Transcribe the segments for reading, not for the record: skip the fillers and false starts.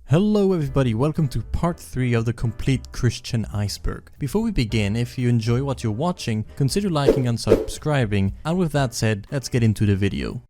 Hello everybody, welcome to part 3 of the complete Christory Ice Berg. Before we begin, if you enjoy what you're watching, consider liking and subscribing, and with that said, let's get into the video.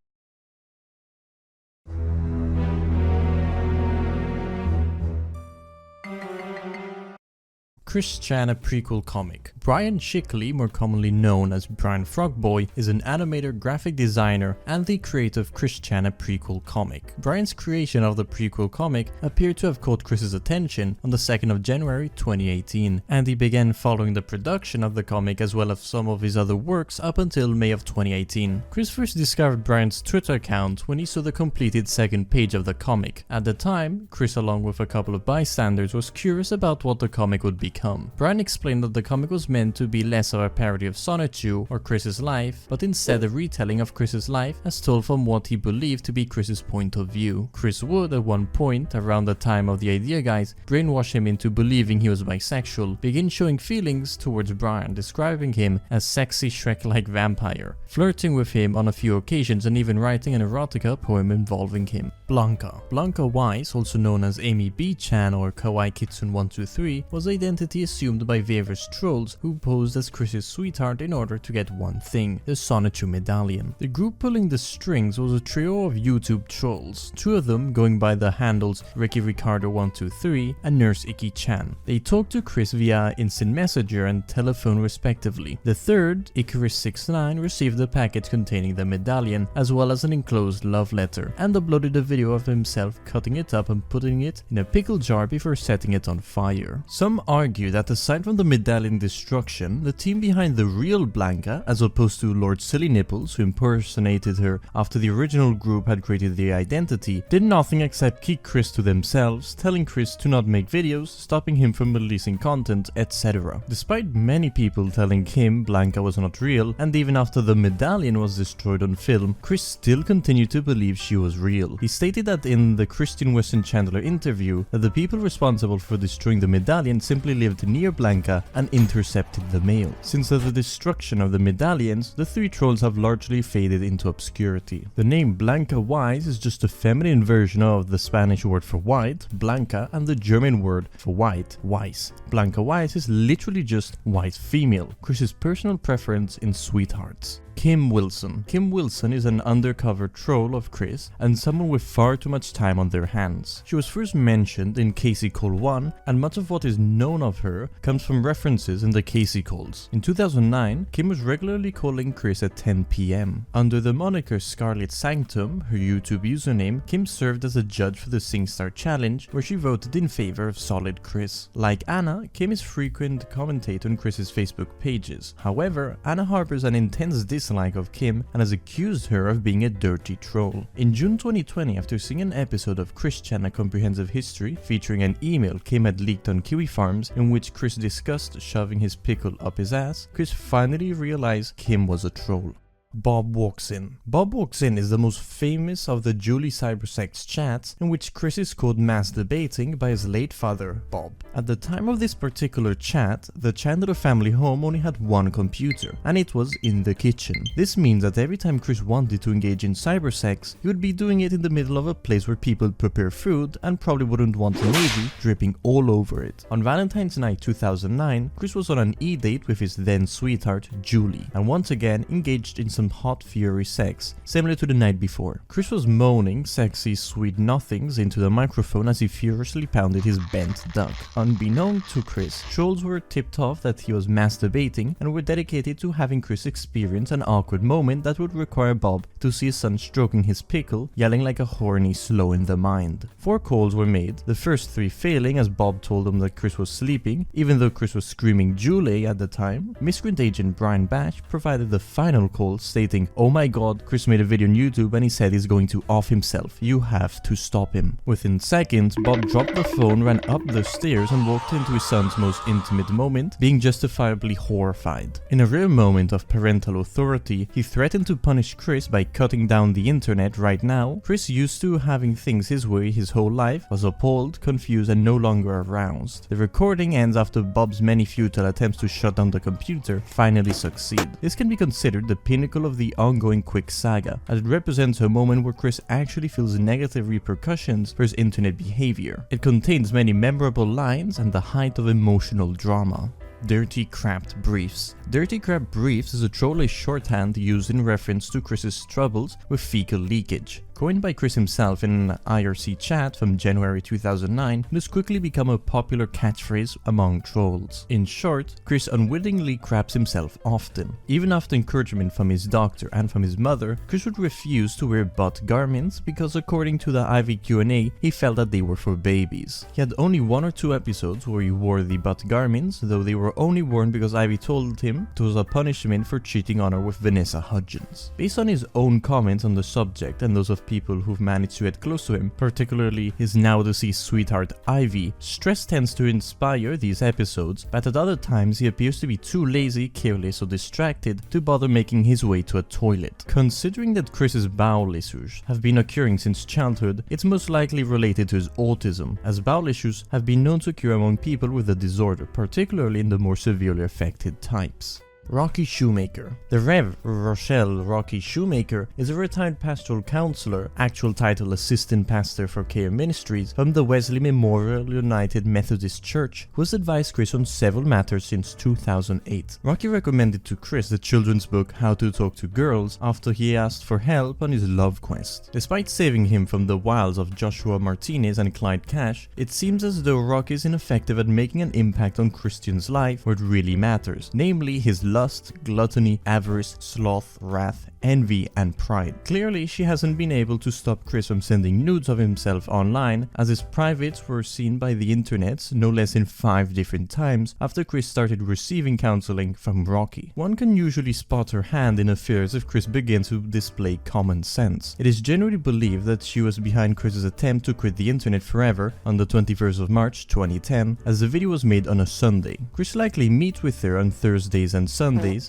Christory prequel comic. Brian Chickley, more commonly known as Brian Frogboy, is an animator, graphic designer, and the creator of Christory prequel comic. Brian's creation of the prequel comic appeared to have caught Chris's attention on the 2nd of January 2018, and he began following the production of the comic as well as some of his other works up until May of 2018. Chris first discovered Brian's Twitter account when he saw the completed second page of the comic. At the time, Chris, along with a couple of bystanders, was curious about what the comic would become. Brian explained that the comic was meant to be less of a parody of Sonic 2 or Chris's life, but instead a retelling of Chris's life as told from what he believed to be Chris's point of view. Chris would, at one point, around the time of the idea guys, brainwash him into believing he was bisexual, begin showing feelings towards Brian, describing him as sexy Shrek-like vampire, flirting with him on a few occasions and even writing an erotica poem involving him. Blanca Weiss, also known as Amy B-chan or Kawaii Kitsune 123, was identity assumed by various trolls who posed as Chris's sweetheart in order to get one thing, the Sonic 2 medallion. The group pulling the strings was a trio of YouTube trolls, two of them going by the handles Ricardo 123 and Nurse Iki-chan. They talked to Chris via Instant Messenger and telephone respectively. The third, Icarus69, received a package containing the medallion as well as an enclosed love letter and uploaded a video of himself cutting it up and putting it in a pickle jar before setting it on fire. Some argue that aside from the medallion destruction, the team behind the real Blanca, as opposed to Lord Silly Nipples, who impersonated her after the original group had created their identity, did nothing except keep Chris to themselves, telling Chris to not make videos, stopping him from releasing content, etc. Despite many people telling him Blanca was not real, and even after the medallion was destroyed on film, Chris still continued to believe she was real. He stated that in the Weston Chandler interview that the people responsible for destroying the medallion simply lived near Blanca and intercepted the mail. Since the destruction of the medallions, the three trolls have largely faded into obscurity. The name Blanca Wise is just a feminine version of the Spanish word for white, Blanca, and the German word for white, Weiss. Blanca Wise is literally just white female, Chris's personal preference in sweethearts. Kim Wilson. Kim Wilson is an undercover troll of Chris and someone with far too much time on their hands. She was first mentioned in Casey Cole 1, and much of what is known of her comes from references in the Casey Calls. In 2009, Kim was regularly calling Chris at 10 PM. Under the moniker Scarlet Sanctum, her YouTube username, Kim served as a judge for the SingStar Challenge, where she voted in favor of solid Chris. Like Anna, Kim is frequent commentator on Chris's Facebook pages. However, Anna harbors an intense dislike of Kim and has accused her of being a dirty troll. In June 2020, after seeing an episode of Christory Comprehensive History featuring an email Kim had leaked on Kiwi Farms in which Chris discussed shoving his pickle up his ass, Chris finally realized Kim was a troll. Bob Walks In. Bob Walks In is the most famous of the Julie Cybersex chats in which Chris is called masturbating by his late father, Bob. At the time of this particular chat, the Chandler family home only had one computer, and it was in the kitchen. This means that every time Chris wanted to engage in cybersex, he would be doing it in the middle of a place where people prepare food and probably wouldn't want a lady dripping all over it. On Valentine's night 2009, Chris was on an e-date with his then sweetheart, Julie, and once again engaged in some hot fury sex, similar to the night before. Chris was moaning sexy sweet nothings into the microphone as he furiously pounded his bent duck. Unbeknown to Chris, trolls were tipped off that he was masturbating and were dedicated to having Chris experience an awkward moment that would require Bob to see his son stroking his pickle, yelling like a horny slow in the mind. 4 calls were made, the first 3 failing as Bob told him that Chris was sleeping, even though Chris was screaming Julie at the time. Miscreant agent Brian Bash provided the final call stating, "Oh my god, Chris made a video on YouTube and he said he's going to off himself. You have to stop him." Within seconds, Bob dropped the phone, ran up the stairs and walked into his son's most intimate moment, being justifiably horrified. In a rare moment of parental authority, he threatened to punish Chris by cutting down the internet right now. Chris, used to having things his way his whole life, was appalled, confused and no longer aroused. The recording ends after Bob's many futile attempts to shut down the computer finally succeed. This can be considered the pinnacle prequel of the ongoing Quick saga, as it represents a moment where Chris actually feels negative repercussions for his internet behavior. It contains many memorable lines and the height of emotional drama. Dirty Crapped Briefs. Dirty Crap Briefs is a trollish shorthand used in reference to Chris's troubles with fecal leakage. Coined by Chris himself in an IRC chat from January 2009, it has quickly become a popular catchphrase among trolls. In short, Chris unwittingly craps himself often. Even after encouragement from his doctor and from his mother, Chris would refuse to wear butt garments because, according to the IV Q&A, he felt that they were for babies. He had only 1 or 2 episodes where he wore the butt garments, though they were only worn because Ivy told him it was a punishment for cheating on her with Vanessa Hudgens. Based on his own comments on the subject and those of people who've managed to get close to him, particularly his now deceased sweetheart Ivy, stress tends to inspire these episodes, but at other times he appears to be too lazy, careless or distracted to bother making his way to a toilet. Considering that Chris's bowel issues have been occurring since childhood, it's most likely related to his autism, as bowel issues have been known to occur among people with the disorder, particularly in the more severely affected types. Rocky Shoemaker. The Rev. Rochelle Rocky Shoemaker is a retired pastoral counselor, actual title assistant pastor for Care Ministries, from the Wesley Memorial United Methodist Church, who has advised Chris on several matters since 2008. Rocky recommended to Chris the children's book How to Talk to Girls after he asked for help on his love quest. Despite saving him from the wiles of Joshua Martinez and Clyde Cash, it seems as though Rocky is ineffective at making an impact on Christian's life where it really matters, namely his lust, gluttony, avarice, sloth, wrath, envy, and pride. Clearly, she hasn't been able to stop Chris from sending nudes of himself online, as his privates were seen by the internet no less than 5 different times after Chris started receiving counseling from Rocky. One can usually spot her hand in affairs if Chris begins to display common sense. It is generally believed that she was behind Chris's attempt to quit the internet forever on the 21st of March 2010, as the video was made on a Sunday. Chris likely meets with her on Thursdays and Sundays,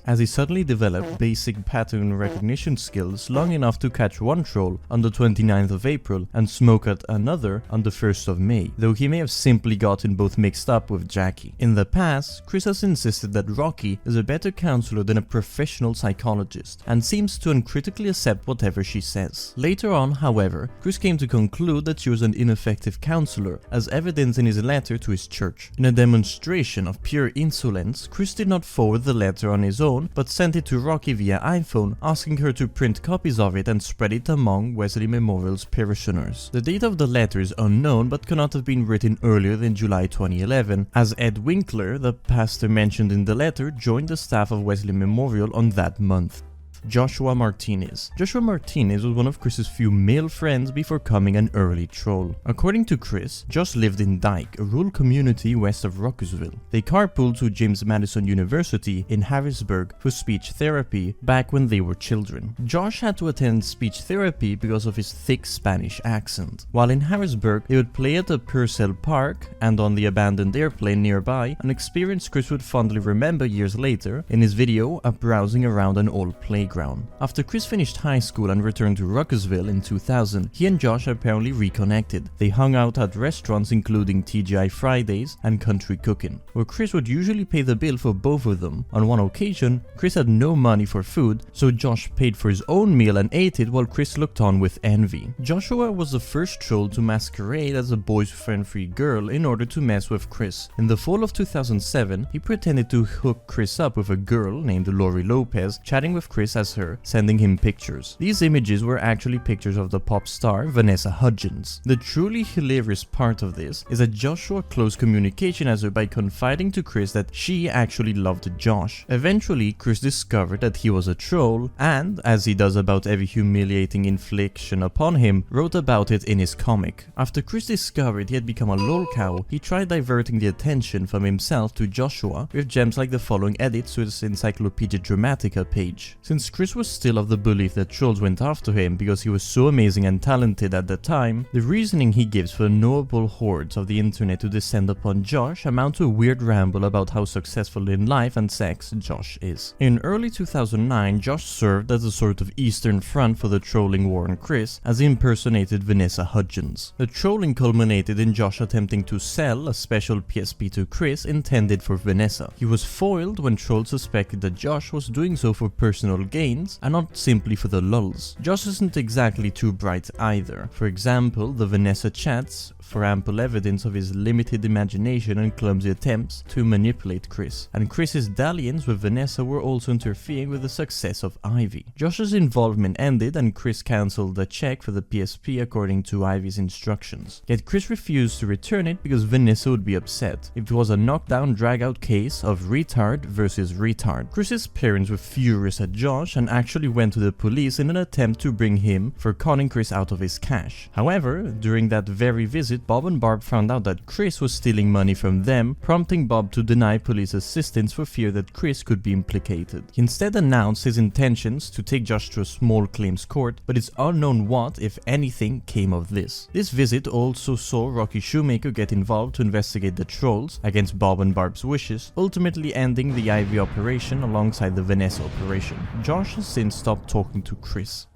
as he suddenly developed basic pattern recognition skills long enough to catch one troll on the 29th of April and smoke at another on the 1st of May, though he may have simply gotten both mixed up with Jackie. In the past, Chris has insisted that Rocky is a better counselor than a professional psychologist, and seems to uncritically accept whatever she says. Later on, however, Chris came to conclude that she was an ineffective counselor, as evidenced in his letter to his church. In a demonstration of pure insolence, Chris did not forward the letter on his own, but sent it to Rocky via iPhone, asking her to print copies of it and spread it among Wesley Memorial's parishioners. The date of the letter is unknown, but cannot have been written earlier than July 2011, as Ed Winkler, the pastor mentioned in the letter, joined the staff of Wesley Memorial on that month. Joshua Martinez. Joshua Martinez was one of Chris's few male friends before becoming an early troll. According to Chris, Josh lived in Dyke, a rural community west of Rockersville. They carpooled to James Madison University in Harrisburg for speech therapy back when they were children. Josh had to attend speech therapy because of his thick Spanish accent. While in Harrisburg, they would play at the Purcell Park and on the abandoned airplane nearby, an experience Chris would fondly remember years later in his video of browsing around an old playground. After Chris finished high school and returned to Ruckersville in 2000, he and Josh apparently reconnected. They hung out at restaurants including TGI Fridays and Country Cookin', where Chris would usually pay the bill for both of them. On one occasion, Chris had no money for food, so Josh paid for his own meal and ate it while Chris looked on with envy. Joshua was the first troll to masquerade as a boyfriend-free girl in order to mess with Chris. In the fall of 2007, he pretended to hook Chris up with a girl named Lori Lopez, chatting with Chris as her, sending him pictures. These images were actually pictures of the pop star Vanessa Hudgens. The truly hilarious part of this is that Joshua closed communication as her by confiding to Chris that she actually loved Josh. Eventually, Chris discovered that he was a troll and, as he does about every humiliating infliction upon him, wrote about it in his comic. After Chris discovered he had become a lolcow, he tried diverting the attention from himself to Joshua with gems like the following edits to his Encyclopedia Dramatica page. Since Chris was still of the belief that trolls went after him because he was so amazing and talented at the time, the reasoning he gives for the knowable hordes of the internet to descend upon Josh amount to a weird ramble about how successful in life and sex Josh is. In early 2009, Josh served as a sort of Eastern Front for the trolling war on Chris, as he impersonated Vanessa Hudgens. The trolling culminated in Josh attempting to sell a special PSP to Chris intended for Vanessa. He was foiled when trolls suspected that Josh was doing so for personal gain gains, and not simply for the lulz. Josh isn't exactly too bright either. For example, the Vanessa chats for ample evidence of his limited imagination and clumsy attempts to manipulate Chris, and Chris's dalliance with Vanessa were also interfering with the success of Ivy. Josh's involvement ended and Chris cancelled the check for the PSP according to Ivy's instructions. Yet Chris refused to return it because Vanessa would be upset. It was a knockdown drag-out case of retard versus retard. Chris's parents were furious at Josh and actually went to the police in an attempt to bring him for conning Chris out of his cash. However, during that very visit, Bob and Barb found out that Chris was stealing money from them, prompting Bob to deny police assistance for fear that Chris could be implicated. He instead announced his intentions to take Josh to a small claims court, but it's unknown what, if anything, came of this. This visit also saw Rocky Shoemaker get involved to investigate the trolls, against Bob and Barb's wishes, ultimately ending the Ivy operation alongside the Vanessa operation. Josh has since stopped talking to Chris.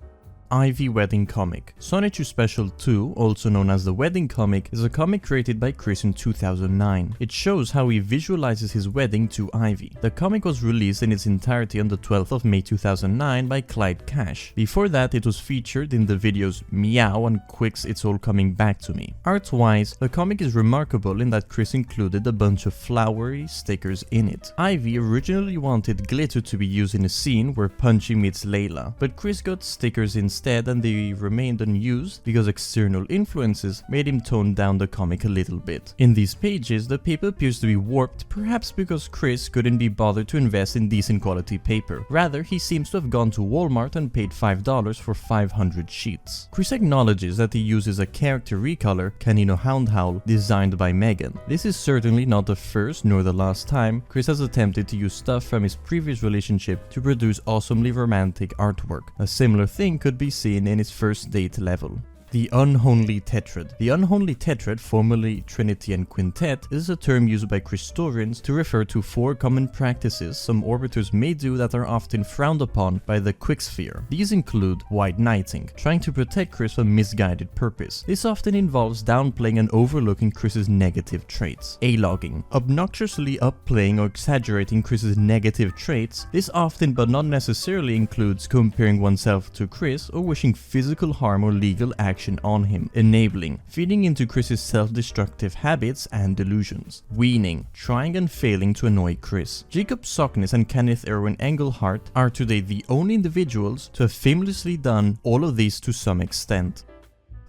Ivy Wedding Comic. Sonichu Special 2, also known as the Wedding Comic, is a comic created by Chris in 2009. It shows how he visualizes his wedding to Ivy. The comic was released in its entirety on the 12th of May 2009 by Clyde Cash. Before that, it was featured in the videos Meow and Quick's It's All Coming Back to Me. Art-wise, the comic is remarkable in that Chris included a bunch of flowery stickers in it. Ivy originally wanted glitter to be used in a scene where Punchy meets Layla, but Chris got stickers instead and they remained unused because external influences made him tone down the comic a little bit. In these pages, the paper appears to be warped, perhaps because Chris couldn't be bothered to invest in decent quality paper. Rather, he seems to have gone to Walmart and paid $5 for 500 sheets. Chris acknowledges that he uses a character recolor, Canino Houndhowl, designed by Megan. This is certainly not the first nor the last time Chris has attempted to use stuff from his previous relationship to produce awesomely romantic artwork. A similar thing could be seen in his first date level. The Unhonely Tetrad. The Unhonely Tetrad, formerly Trinity and Quintet, is a term used by Christorians to refer to 4 common practices some orbiters may do that are often frowned upon by the Quicksphere. These include white knighting, trying to protect Chris from misguided purpose. This often involves downplaying and overlooking Chris's negative traits. A-logging, obnoxiously upplaying or exaggerating Chris's negative traits. This often but not necessarily includes comparing oneself to Chris or wishing physical harm or legal action on him. Enabling, feeding into Chris's self-destructive habits and delusions. Weaning, trying and failing to annoy Chris. Jacob Sockness and Kenneth Erwin Engelhart are today the only individuals to have famously done all of these to some extent.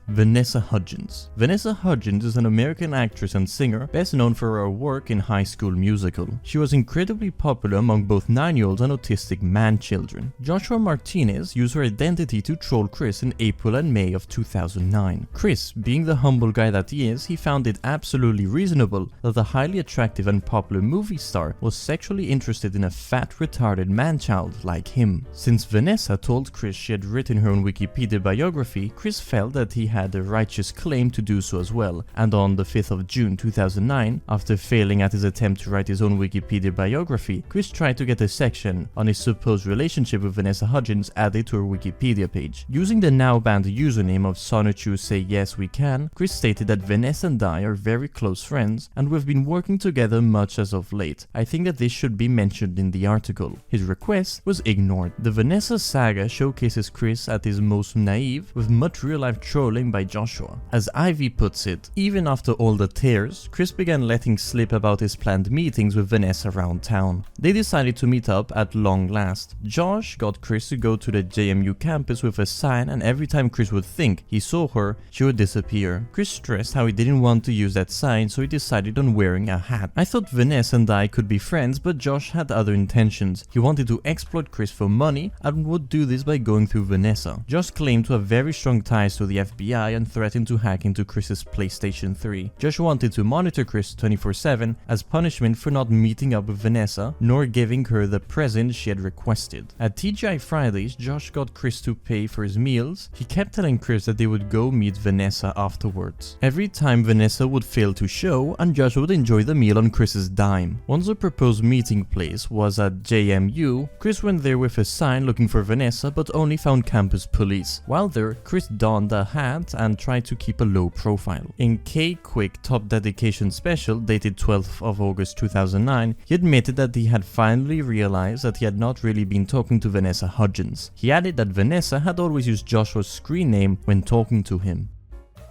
Vanessa Hudgens. Vanessa Hudgens is an American actress and singer best known for her work in High School Musical. She was incredibly popular among both 9-year-olds and autistic man-children. Joshua Martinez used her identity to troll Chris in April and May of 2009. Chris, being the humble guy that he is, he found it absolutely reasonable that the highly attractive and popular movie star was sexually interested in a fat, retarded man-child like him. Since Vanessa told Chris she had written her own Wikipedia biography, Chris felt that he had a righteous claim to do so as well, and on the 5th of June 2009, after failing at his attempt to write his own Wikipedia biography, Chris tried to get a section on his supposed relationship with Vanessa Hudgens added to her Wikipedia page. Using the now banned username of SonichuSayYesWeCan, Chris stated that Vanessa and I are very close friends, and we've been working together much as of late. I think that this should be mentioned in the article. His request was ignored. The Vanessa saga showcases Chris at his most naive, with much real-life trolling by Joshua. As Ivy puts it, even after all the tears, Chris began letting slip about his planned meetings with Vanessa around town. They decided to meet up at long last. Josh got Chris to go to the JMU campus with a sign, and every time Chris would think he saw her, she would disappear. Chris stressed how he didn't want to use that sign, so he decided on wearing a hat. I thought Vanessa and I could be friends, but Josh had other intentions. He wanted to exploit Chris for money and would do this by going through Vanessa. Josh claimed to have very strong ties to the FBI and threatened to hack into Chris's PlayStation 3. Josh wanted to monitor Chris 24/7 as punishment for not meeting up with Vanessa nor giving her the present she had requested. At TGI Fridays, Josh got Chris to pay for his meals. He kept telling Chris that they would go meet Vanessa afterwards. Every time Vanessa would fail to show, and Josh would enjoy the meal on Chris's dime. Once the proposed meeting place was at JMU, Chris went there with a sign looking for Vanessa but only found campus police. While there, Chris donned a hat chat and tried to keep a low profile. In Quick Top Dedication Special dated 12th of August 2009, he admitted that he had finally realized that he had not really been talking to Vanessa Hudgens. He added that Vanessa had always used Joshua's screen name when talking to him.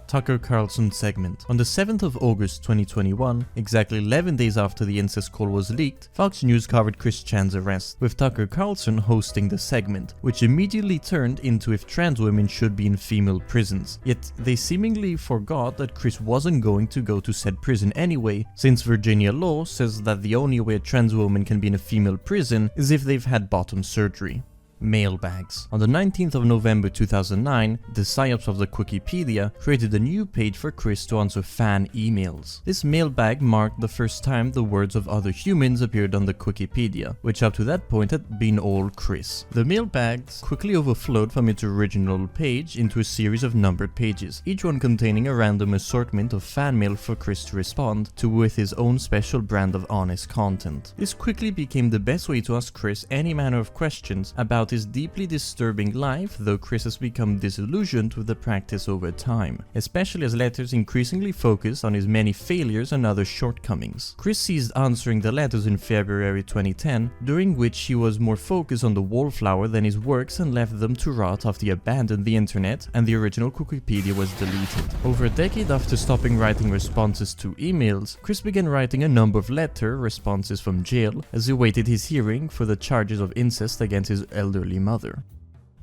Tucker Carlson segment. On the 7th of August 2021, exactly 11 days after the incest call was leaked, Fox News covered Chris Chan's arrest, with Tucker Carlson hosting the segment, which immediately turned into if trans women should be in female prisons. Yet they seemingly forgot that Chris wasn't going to go to said prison anyway, since Virginia law says that the only way a trans woman can be in a female prison is if they've had bottom surgery. Mailbags. On the 19th of November 2009, the psyops of the CWCipedia created a new page for Chris to answer fan emails. This mailbag marked the first time the words of other humans appeared on the CWCipedia, which up to that point had been all Chris. The mailbags quickly overflowed from its original page into a series of numbered pages, each one containing a random assortment of fan mail for Chris to respond to with his own special brand of honest content. This quickly became the best way to ask Chris any manner of questions about his deeply disturbing life, though Chris has become disillusioned with the practice over time, especially as letters increasingly focus on his many failures and other shortcomings. Chris ceased answering the letters in February 2010, during which he was more focused on the wallflower than his works and left them to rot after he abandoned the internet and the original CWCipedia was deleted. Over a decade after stopping writing responses to emails, Chris began writing a number of letter responses from jail as he awaited his hearing for the charges of incest against his elderly mother.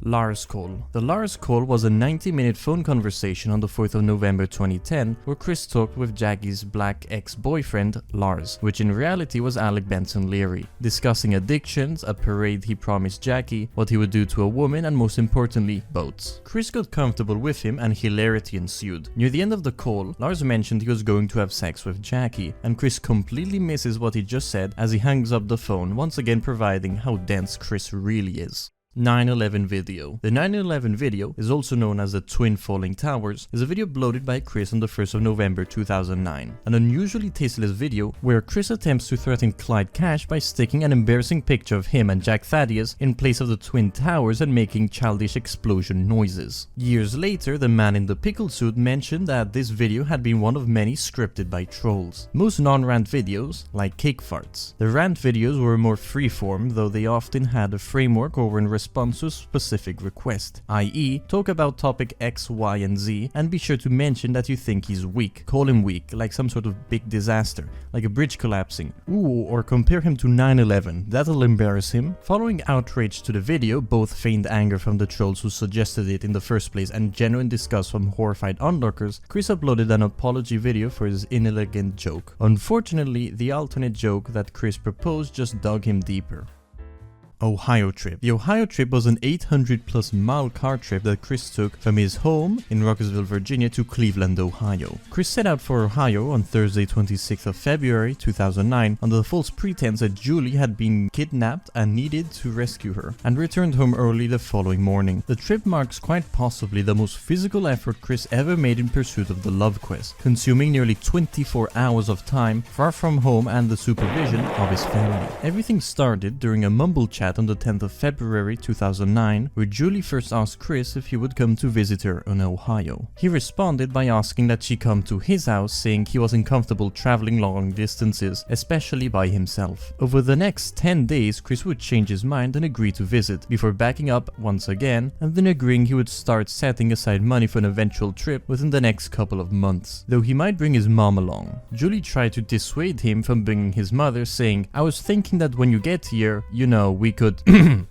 Lars call. The Lars call was a 90-minute phone conversation on the 4th of November 2010 where Chris talked with Jackie's black ex-boyfriend, Lars, which in reality was Alec Benson Leary, discussing addictions, a parade he promised Jackie, what he would do to a woman, and most importantly, boats. Chris got comfortable with him and hilarity ensued. Near the end of the call, Lars mentioned he was going to have sex with Jackie, and Chris completely misses what he just said as he hangs up the phone, once again providing how dense Chris really is. 9/11 video. The 9/11 video, is also known as the Twin Falling Towers, is a video uploaded by Chris on the 1st of November 2009. An unusually tasteless video where Chris attempts to threaten Clyde Cash by sticking an embarrassing picture of him and Jack Thaddeus in place of the Twin Towers and making childish explosion noises. Years later, the man in the pickle suit mentioned that this video had been one of many scripted by trolls. Most non-rant videos, like cake farts. The rant videos were more freeform, though they often had a framework or were in response to a specific request, i.e. talk about topic X, Y, and Z and be sure to mention that you think he's weak. Call him weak, like some sort of big disaster, like a bridge collapsing. Ooh, or compare him to 9/11, that'll embarrass him. Following outrage to the video, both feigned anger from the trolls who suggested it in the first place and genuine disgust from horrified onlookers, Chris uploaded an apology video for his inelegant joke. Unfortunately, the alternate joke that Chris proposed just dug him deeper. Ohio trip. The Ohio trip was an 800+ mile car trip that Chris took from his home in Rockesville, Virginia to Cleveland, Ohio. Chris set out for Ohio on Thursday 26th of February 2009 under the false pretense that Julie had been kidnapped and needed to rescue her, and returned home early the following morning. The trip marks quite possibly the most physical effort Chris ever made in pursuit of the love quest, consuming nearly 24 hours of time far from home and the supervision of his family. Everything started during a mumble chat on the 10th of February 2009, where Julie first asked Chris if he would come to visit her in Ohio. He responded by asking that she come to his house, saying he wasn't comfortable traveling long distances, especially by himself. Over the next 10 days, Chris would change his mind and agree to visit, before backing up once again, and then agreeing he would start setting aside money for an eventual trip within the next couple of months, though he might bring his mom along. Julie tried to dissuade him from bringing his mother, saying, "I was thinking that when you get here, you know, we could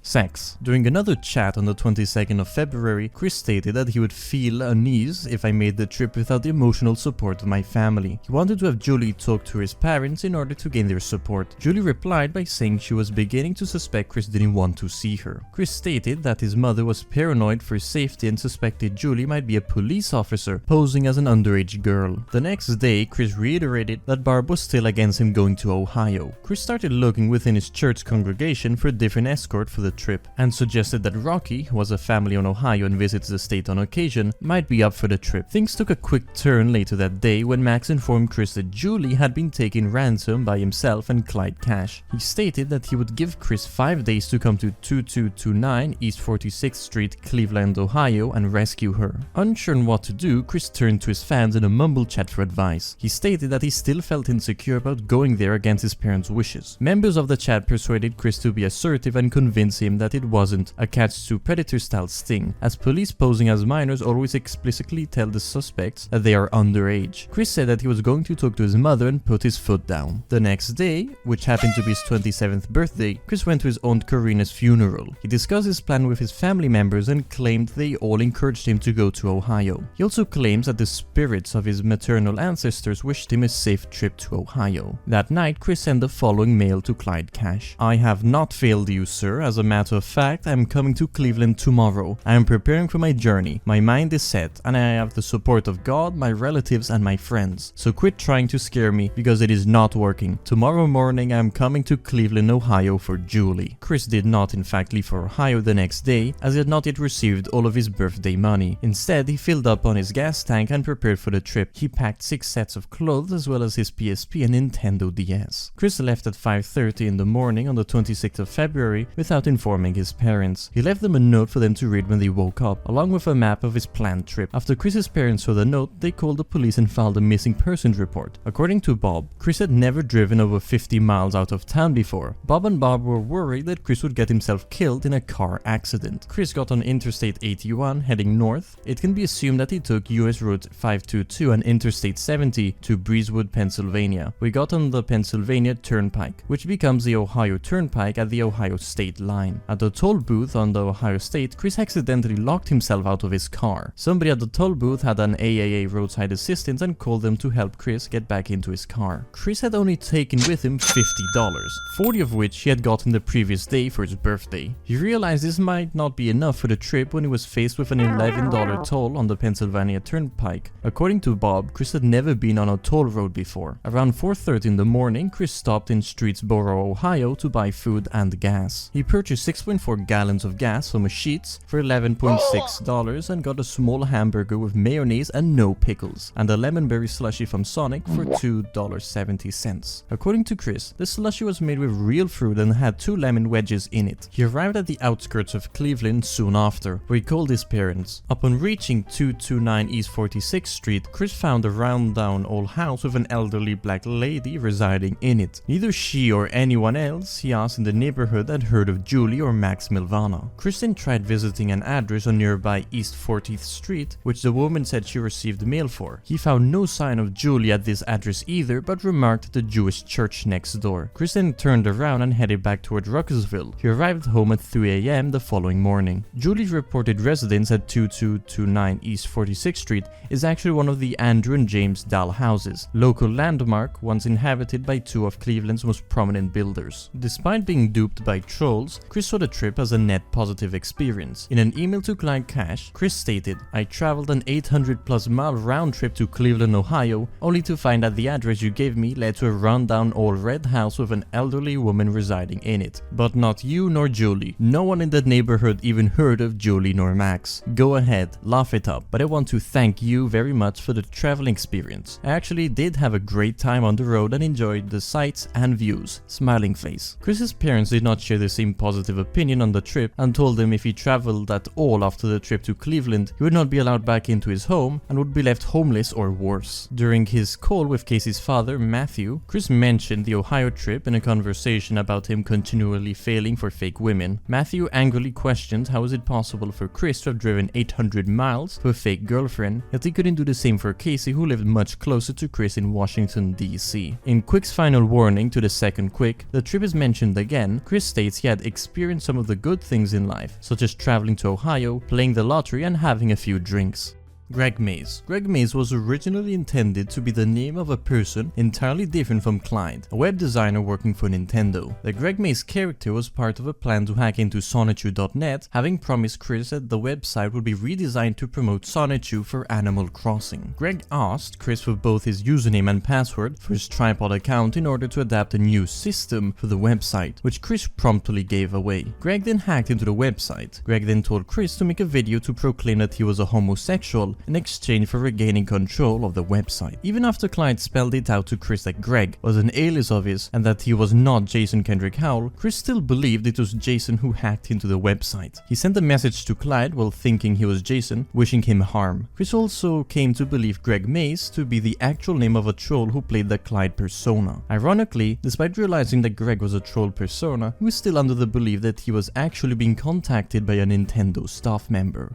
sex." During another chat on the 22nd of February, Chris stated that he would feel unease if I made the trip without the emotional support of my family. He wanted to have Julie talk to his parents in order to gain their support. Julie replied by saying she was beginning to suspect Chris didn't want to see her. Chris stated that his mother was paranoid for his safety and suspected Julie might be a police officer posing as an underage girl. The next day, Chris reiterated that Barb was still against him going to Ohio. Chris started looking within his church congregation for different boyfriend escort for the trip, and suggested that Rocky, who has a family in Ohio and visits the state on occasion, might be up for the trip. Things took a quick turn later that day when Max informed Chris that Julie had been taken ransom by himself and Clyde Cash. He stated that he would give Chris 5 days to come to 2229 East 46th Street, Cleveland, Ohio, and rescue her. Unsure on what to do, Chris turned to his fans in a mumble chat for advice. He stated that he still felt insecure about going there against his parents' wishes. Members of the chat persuaded Chris to be assertive and convince him that it wasn't a catch-to predator-style sting, as police posing as minors always explicitly tell the suspects that they are underage. Chris said that he was going to talk to his mother and put his foot down. The next day, which happened to be his 27th birthday, Chris went to his aunt Karina's funeral. He discussed his plan with his family members and claimed they all encouraged him to go to Ohio. He also claims that the spirits of his maternal ancestors wished him a safe trip to Ohio. That night, Chris sent the following mail to Clyde Cash. "I have not failed you, sir. As a matter of fact, I am coming to Cleveland tomorrow. I am preparing for my journey. My mind is set, and I have the support of God, my relatives, and my friends. So quit trying to scare me, because it is not working. Tomorrow morning, I am coming to Cleveland, Ohio for Julie." Chris did not in fact leave for Ohio the next day, as he had not yet received all of his birthday money. Instead, he filled up on his gas tank and prepared for the trip. He packed 6 sets of clothes as well as his PSP and Nintendo DS. Chris left at 5:30 in the morning on the 26th of February without informing his parents. He left them a note for them to read when they woke up, along with a map of his planned trip. After Chris's parents saw the note, they called the police and filed a missing persons report. According to Bob, Chris had never driven over 50 miles out of town before. Bob and Bob were worried that Chris would get himself killed in a car accident. Chris got on Interstate 81 heading north. It can be assumed that he took US Route 522 and Interstate 70 to Breezewood, Pennsylvania. We got on the Pennsylvania Turnpike, which becomes the Ohio Turnpike at the Ohio state line. At the toll booth on the Ohio state, Chris accidentally locked himself out of his car. Somebody at the toll booth had an AAA roadside assistance and called them to help Chris get back into his car. Chris had only taken with him $50, 40 of which he had gotten the previous day for his birthday. He realized this might not be enough for the trip when he was faced with an $11 toll on the Pennsylvania Turnpike. According to Bob, Chris had never been on a toll road before. Around 4:30 in the morning, Chris stopped in Streetsboro, Ohio to buy food and gas. He purchased 6.4 gallons of gas from a Sheetz for $11.6 and got a small hamburger with mayonnaise and no pickles, and a lemon berry slushy from Sonic for $2.70. According to Chris, the slushy was made with real fruit and had 2 lemon wedges in it. He arrived at the outskirts of Cleveland soon after, where he called his parents. Upon reaching 229 East 46th Street, Chris found a rundown old house with an elderly black lady residing in it. Neither she or anyone else he asked in the neighborhood had heard of Julie or Max Milvana. Chris then tried visiting an address on nearby East 40th Street, which the woman said she received mail for. He found no sign of Julie at this address either, but remarked at the Jewish church next door. Chris then turned around and headed back toward Ruckersville. He arrived home at 3 a.m. the following morning. Julie's reported residence at 2229 East 46th Street is actually one of the Andrew and James Dahl houses, local landmark once inhabited by 2 of Cleveland's most prominent builders. Despite being duped by trolls, Chris saw the trip as a net positive experience. In an email to Clyde Cash, Chris stated, "I traveled an 800+ mile round trip to Cleveland, Ohio, only to find that the address you gave me led to a rundown old red house with an elderly woman residing in it. But not you nor Julie. No one in the neighborhood even heard of Julie nor Max. Go ahead, laugh it up, but I want to thank you very much for the traveling experience. I actually did have a great time on the road and enjoyed the sights and views." Smiling face. Chris's parents did not share the same positive opinion on the trip and told him if he traveled at all after the trip to Cleveland, he would not be allowed back into his home and would be left homeless or worse. During his call with Casey's father, Matthew, Chris mentioned the Ohio trip in a conversation about him continually failing for fake women. Matthew angrily questioned how is it possible for Chris to have driven 800 miles to a fake girlfriend, yet he couldn't do the same for Casey, who lived much closer to Chris in Washington, D.C. In Quick's final warning to the second Quick, the trip is mentioned again. Chris states he had experienced some of the good things in life, such as traveling to Ohio, playing the lottery, and having a few drinks. Greg Mays. Greg Mays was originally intended to be the name of a person entirely different from Clyde, a web designer working for Nintendo. The Greg Mays character was part of a plan to hack into Sonichu.net, having promised Chris that the website would be redesigned to promote Sonichu for Animal Crossing. Greg asked Chris for both his username and password for his tripod account in order to adapt a new system for the website, which Chris promptly gave away. Greg then hacked into the website. Greg then told Chris to make a video to proclaim that he was a homosexual in exchange for regaining control of the website. Even after Clyde spelled it out to Chris that Greg was an alias of his and that he was not Jason Kendrick Howell, Chris still believed it was Jason who hacked into the website. He sent a message to Clyde while thinking he was Jason, wishing him harm. Chris also came to believe Greg Mays to be the actual name of a troll who played the Clyde persona. Ironically, despite realizing that Greg was a troll persona, he was still under the belief that he was actually being contacted by a Nintendo staff member.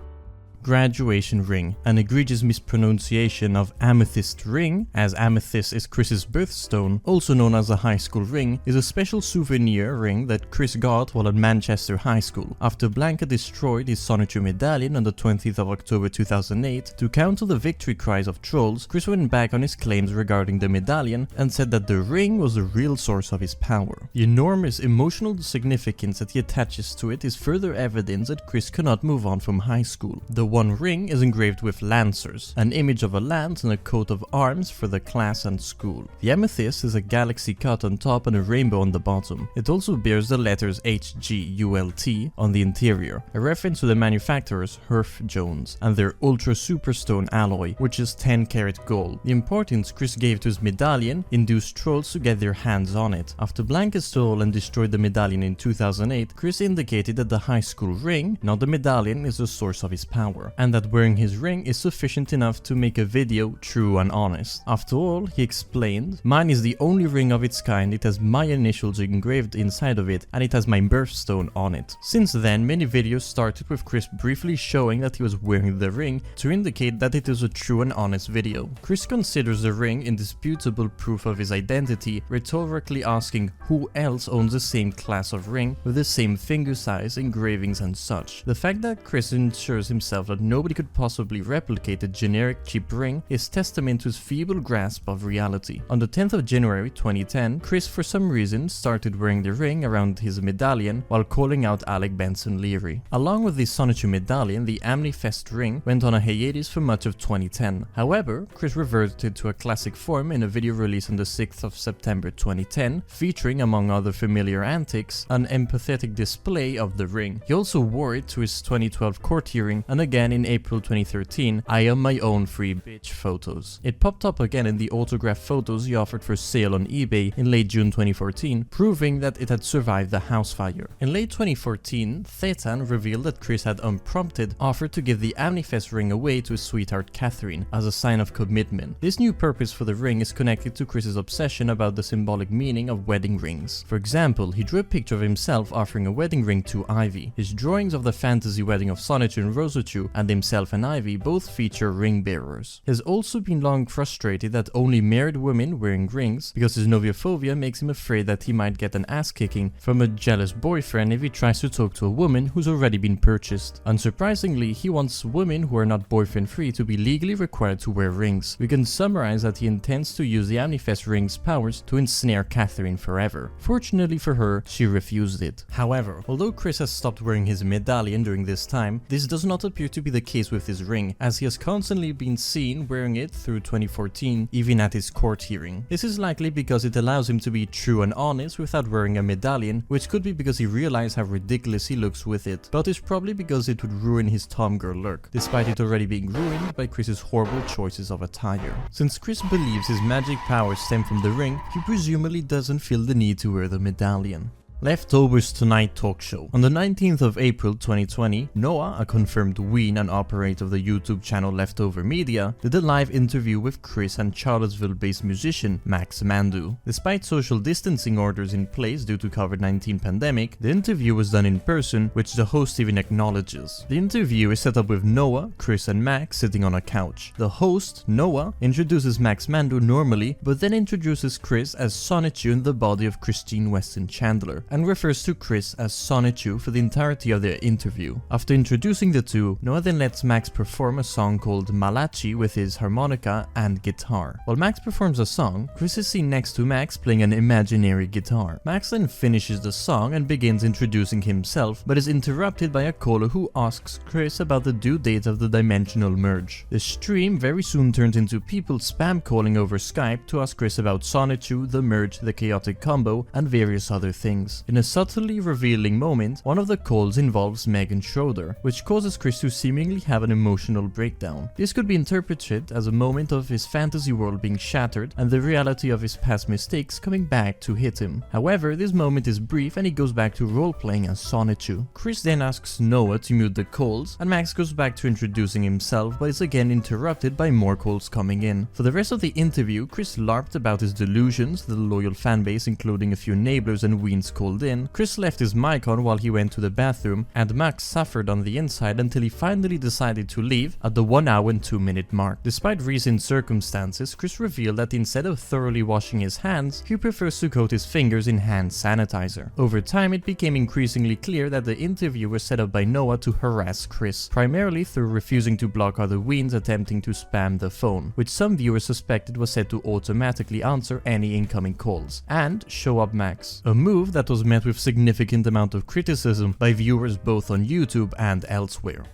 Graduation ring. An egregious mispronunciation of amethyst ring, as amethyst is Chris's birthstone, also known as a high school ring, is a special souvenir ring that Chris got while at Manchester High School. After Blanca destroyed his Sonichu medallion on the 20th of October 2008, to counter the victory cries of trolls, Chris went back on his claims regarding the medallion and said that the ring was the real source of his power. The enormous emotional significance that he attaches to it is further evidence that Chris cannot move on from high school. The one ring is engraved with lancers, an image of a lance and a coat of arms for the class and school. The amethyst is a galaxy cut on top and a rainbow on the bottom. It also bears the letters HGULT on the interior, a reference to the manufacturers Herf Jones and their Ultra Superstone alloy, which is 10 karat gold. The importance Chris gave to his medallion induced trolls to get their hands on it. After Blanca stole and destroyed the medallion in 2008, Chris indicated that the high school ring, not the medallion, is the source of his power, and that wearing his ring is sufficient enough to make a video true and honest. After all, he explained, "Mine is the only ring of its kind, it has my initials engraved inside of it, and it has my birthstone on it." Since then, many videos started with Chris briefly showing that he was wearing the ring to indicate that it is a true and honest video. Chris considers the ring indisputable proof of his identity, rhetorically asking who else owns the same class of ring with the same finger size, engravings and such. The fact that Chris ensures himself that nobody could possibly replicate a generic cheap ring is testament to his feeble grasp of reality. On the 10th of January 2010, Chris for some reason started wearing the ring around his medallion while calling out Alec Benson Leary. Along with the Sonichu medallion, the Amnifest ring went on a hiatus for much of 2010. However, Chris reverted to a classic form in a video released on the 6th of September 2010, featuring among other familiar antics, an empathetic display of the ring. He also wore it to his 2012 court hearing and again in April 2013, "I am my own free bitch" photos. It popped up again in the autograph photos he offered for sale on eBay in late June 2014, proving that it had survived the house fire. In late 2014, Thetan revealed that Chris had unprompted offered to give the Amnifest ring away to his sweetheart Catherine as a sign of commitment. This new purpose for the ring is connected to Chris's obsession about the symbolic meaning of wedding rings. For example, he drew a picture of himself offering a wedding ring to Ivy. His drawings of the fantasy wedding of Sonichu and Rosochu and himself and Ivy both feature ring bearers. He has also been long frustrated that only married women wearing rings because his noviophobia makes him afraid that he might get an ass kicking from a jealous boyfriend if he tries to talk to a woman who's already been purchased. Unsurprisingly, he wants women who are not boyfriend free to be legally required to wear rings. We can summarize that he intends to use the Amnifest ring's powers to ensnare Catherine forever. Fortunately for her, she refused it. However, although Chris has stopped wearing his medallion during this time, this does not appear to be the case with his ring, as he has constantly been seen wearing it through 2014, even at his court hearing. This is likely because it allows him to be true and honest without wearing a medallion, which could be because he realized how ridiculous he looks with it, but it's probably because it would ruin his tomgirl look, despite it already being ruined by Chris's horrible choices of attire. Since Chris believes his magic powers stem from the ring, he presumably doesn't feel the need to wear the medallion. Leftovers Tonight talk show. On the 19th of April 2020, Noah, a confirmed ween and operator of the YouTube channel Leftover Media, did a live interview with Chris and Charlottesville-based musician Max Mandu. Despite social distancing orders in place due to COVID-19 pandemic, the interview was done in person, which the host even acknowledges. The interview is set up with Noah, Chris and Max sitting on a couch. The host, Noah, introduces Max Mandu normally, but then introduces Chris as Sonichu in the body of Christine Weston Chandler, and refers to Chris as Sonichu for the entirety of the interview. After introducing the two, Noah then lets Max perform a song called Malachi with his harmonica and guitar. While Max performs a song, Chris is seen next to Max playing an imaginary guitar. Max then finishes the song and begins introducing himself, but is interrupted by a caller who asks Chris about the due date of the dimensional merge. The stream very soon turns into people spam calling over Skype to ask Chris about Sonichu, the merge, the chaotic combo, and various other things. In a subtly revealing moment, one of the calls involves Megan Schroeder, which causes Chris to seemingly have an emotional breakdown. This could be interpreted as a moment of his fantasy world being shattered and the reality of his past mistakes coming back to hit him. However, this moment is brief and he goes back to role-playing as Sonichu. Chris then asks Noah to mute the calls, and Max goes back to introducing himself, but is again interrupted by more calls coming in. For the rest of the interview, Chris larped about his delusions, the loyal fanbase including a few neighbors and weens called in. Chris left his mic on while he went to the bathroom, and Max suffered on the inside until he finally decided to leave at the 1 hour and 2 minute mark. Despite recent circumstances, Chris revealed that instead of thoroughly washing his hands, he prefers to coat his fingers in hand sanitizer. Over time, it became increasingly clear that the interview was set up by Noah to harass Chris, primarily through refusing to block other weens attempting to spam the phone, which some viewers suspected was set to automatically answer any incoming calls, and show up Max. A move that was met with significant amount of criticism by viewers both on YouTube and elsewhere.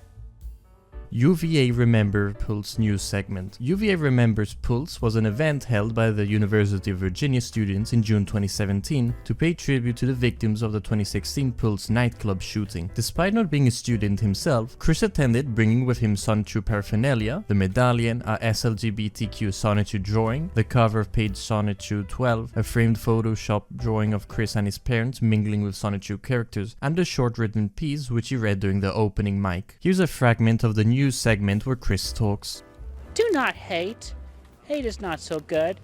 UVA Remembers Pulse news segment. UVA Remembers Pulse was an event held by the University of Virginia students in June 2017 to pay tribute to the victims of the 2016 Pulse nightclub shooting. Despite not being a student himself, Chris attended, bringing with him Sonichu paraphernalia, the medallion, a SLGBTQ Sonichu drawing, the cover of page Sonichu 12, a framed Photoshop drawing of Chris and his parents mingling with Sonichu characters, and a short written piece which he read during the opening mic. Here's a fragment of the news segment where Chris talks. Do not hate. Hate is not so good.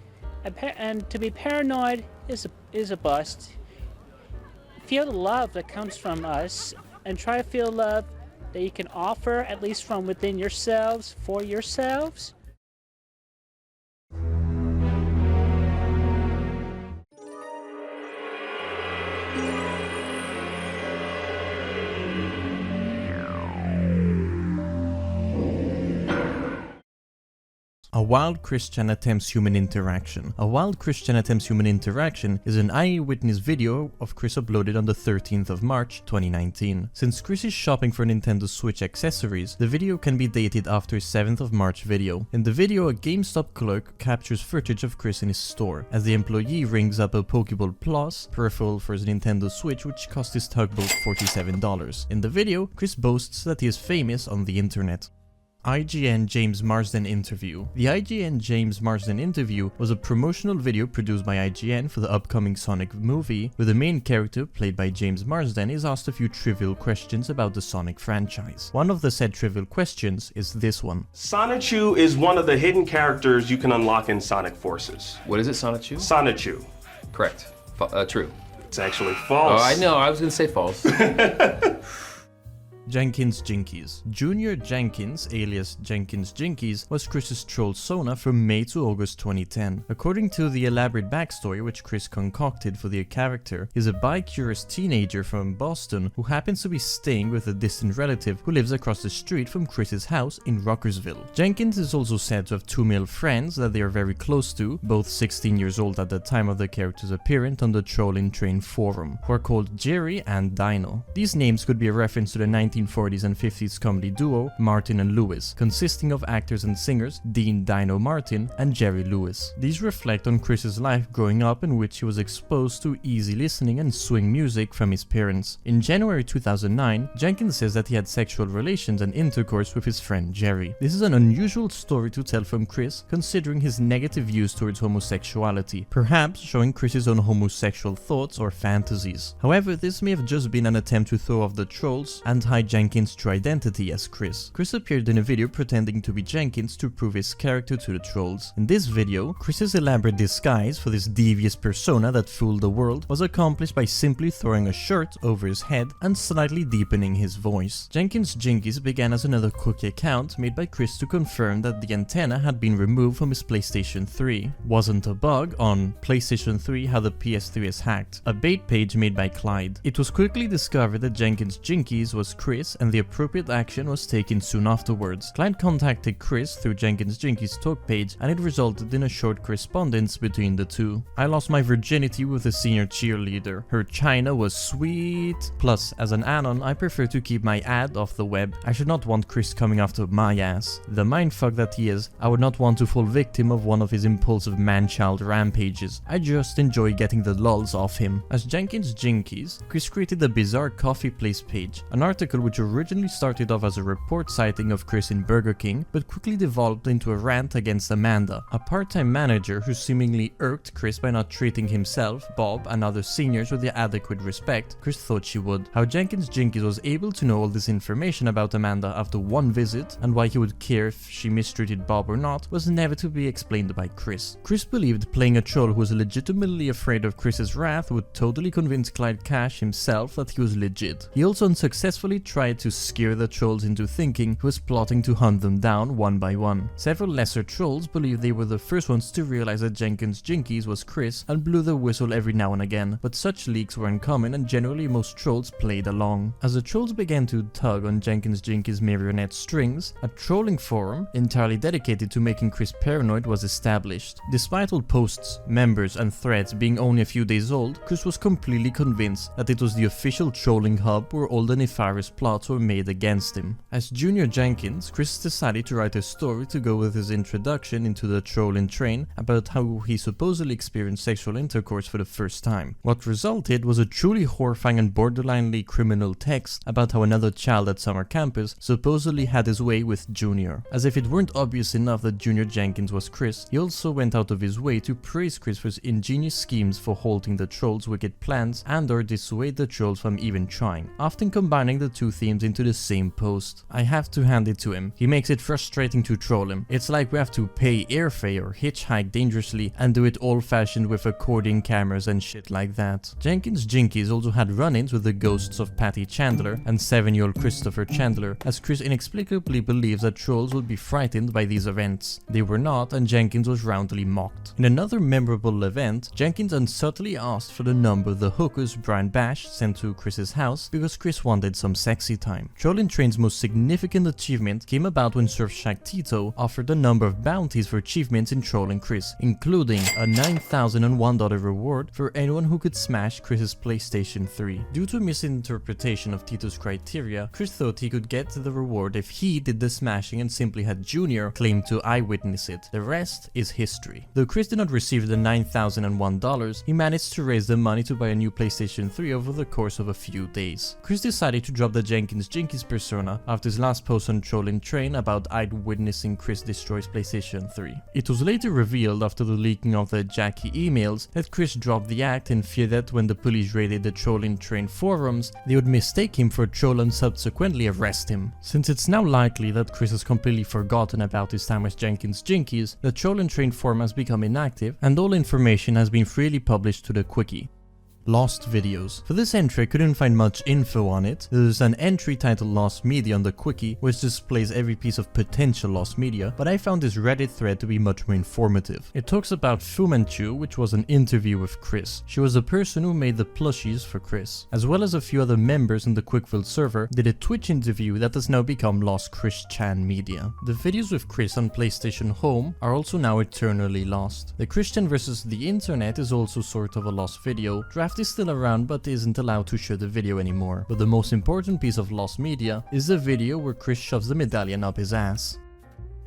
And to be paranoid is a bust. Feel the love that comes from us, and try to feel love that you can offer, at least from within yourselves, for yourselves. A Wild Christian Attempts Human Interaction. A Wild Christian Attempts Human Interaction is an eyewitness video of Chris uploaded on the 13th of March 2019. Since Chris is shopping for Nintendo Switch accessories, the video can be dated after his 7th of March video. In the video, a GameStop clerk captures footage of Chris in his store, as the employee rings up a Pokeball Plus peripheral for his Nintendo Switch, which cost his tugboat $47. In the video, Chris boasts that he is famous on the internet. IGN James Marsden interview. The IGN James Marsden interview was a promotional video produced by IGN for the upcoming Sonic movie, where the main character, played by James Marsden, is asked a few trivial questions about the Sonic franchise. One of the said trivial questions is this one. Sonichu is one of the hidden characters you can unlock in Sonic Forces. What is it, Sonichu? Sonichu. Correct. True. It's actually false. Oh, I know. I was going to say false. Jenkins Jinkies. Junior Jenkins, alias Jenkins Jinkies, was Chris's troll Sona from May to August 2010. According to the elaborate backstory which Chris concocted for the character, he's a bi-curious teenager from Boston who happens to be staying with a distant relative who lives across the street from Chris's house in Rockersville. Jenkins is also said to have two male friends that they are very close to, both 16 years old at the time of the character's appearance on the Troll in Train forum, who are called Jerry and Dino. These names could be a reference to the 1940s and 50s comedy duo Martin and Lewis, consisting of actors and singers Dean Dino Martin and Jerry Lewis. These reflect on Chris's life growing up, in which he was exposed to easy listening and swing music from his parents. In January 2009, Jenkins says that he had sexual relations and intercourse with his friend Jerry. This is an unusual story to tell from Chris, considering his negative views towards homosexuality, perhaps showing Chris's own homosexual thoughts or fantasies. However, this may have just been an attempt to throw off the trolls and hide Jenkins' true identity as Chris. Chris appeared in a video pretending to be Jenkins to prove his character to the trolls. In this video, Chris's elaborate disguise for this devious persona that fooled the world was accomplished by simply throwing a shirt over his head and slightly deepening his voice. Jenkins Jinkies began as another quickie account made by Chris to confirm that the antenna had been removed from his PlayStation 3. Wasn't a bug on PlayStation 3 how the PS3 is hacked. A bait page made by Clyde. It was quickly discovered that Jenkins Jinkies was Chris and the appropriate action was taken soon afterwards. Clyde contacted Chris through Jenkins Jinkies' talk page and it resulted in a short correspondence between the two. I lost my virginity with a senior cheerleader. Her china was sweet. Plus, as an anon, I prefer to keep my ad off the web. I should not want Chris coming after my ass. The mindfuck that he is, I would not want to fall victim of one of his impulsive man-child rampages. I just enjoy getting the lulz off him. As Jenkins Jinkies, Chris created a bizarre coffee place page, an article which originally started off as a report citing of Chris in Burger King, but quickly devolved into a rant against Amanda, a part-time manager who seemingly irked Chris by not treating himself, Bob, and other seniors with the adequate respect Chris thought she would. How Jenkins Jinkies was able to know all this information about Amanda after one visit, and why he would care if she mistreated Bob or not, was never to be explained by Chris. Chris believed playing a troll who was legitimately afraid of Chris's wrath would totally convince Clyde Cash himself that he was legit. He also unsuccessfully tried to scare the trolls into thinking he was plotting to hunt them down one by one. Several lesser trolls believed they were the first ones to realize that Jenkins Jinkies was Chris and blew the whistle every now and again, but such leaks were uncommon and generally most trolls played along. As the trolls began to tug on Jenkins Jinkies' marionette strings, a trolling forum entirely dedicated to making Chris paranoid was established. Despite all posts, members and threads being only a few days old, Chris was completely convinced that it was the official trolling hub where all the nefarious plots were made against him. As Junior Jenkins, Chris decided to write a story to go with his introduction into the trolling train about how he supposedly experienced sexual intercourse for the first time. What resulted was a truly horrifying and borderlinely criminal text about how another child at summer campus supposedly had his way with Junior. As if it weren't obvious enough that Junior Jenkins was Chris, he also went out of his way to praise Chris for his ingenious schemes for halting the trolls' wicked plans and or dissuade the trolls from even trying, often combining the two themes into the same post. I have to hand it to him. He makes it frustrating to troll him. It's like we have to pay airfare or hitchhike dangerously and do it old-fashioned with accordion cameras and shit like that. Jenkins Jinkies also had run-ins with the ghosts of Patty Chandler and 7-year-old Christopher Chandler, as Chris inexplicably believes that trolls would be frightened by these events. They were not, and Jenkins was roundly mocked. In another memorable event, Jenkins unsubtly asked for the number the hookers Brian Bash sent to Chris's house because Chris wanted some sexy time. Trolling Train's most significant achievement came about when Surfshack Tito offered a number of bounties for achievements in trolling Chris, including a $9,001 reward for anyone who could smash Chris's PlayStation 3. Due to a misinterpretation of Tito's criteria, Chris thought he could get the reward if he did the smashing and simply had Junior claim to eyewitness it. The rest is history. Though Chris did not receive the $9,001, he managed to raise the money to buy a new PlayStation 3 over the course of a few days. Chris decided to drop the Jenkins Jinkies persona after his last post on Trolling Train about eyewitnessing Chris destroys PlayStation 3. It was later revealed after the leaking of the Jackie emails that Chris dropped the act in fear that when the police raided the Trolling Train forums, they would mistake him for a troll and subsequently arrest him. Since it's now likely that Chris has completely forgotten about his time as Jenkins Jinkies, the Trolling Train forum has become inactive and all information has been freely published to the Quickie. Lost videos. For this entry I couldn't find much info on it. There's an entry titled Lost Media on the Quickie which displays every piece of potential lost media, but I found this Reddit thread to be much more informative. It talks about Fu Manchu, which was an interview with Chris. She was the person who made the plushies for Chris. As well as a few other members in the Quickville server did a Twitch interview that has now become Lost Chris Chan Media. The videos with Chris on PlayStation Home are also now eternally lost. The Christian versus the Internet is also sort of a lost video. Draft is still around but isn't allowed to share the video anymore. But the most important piece of lost media is the video where Chris shoves the medallion up his ass.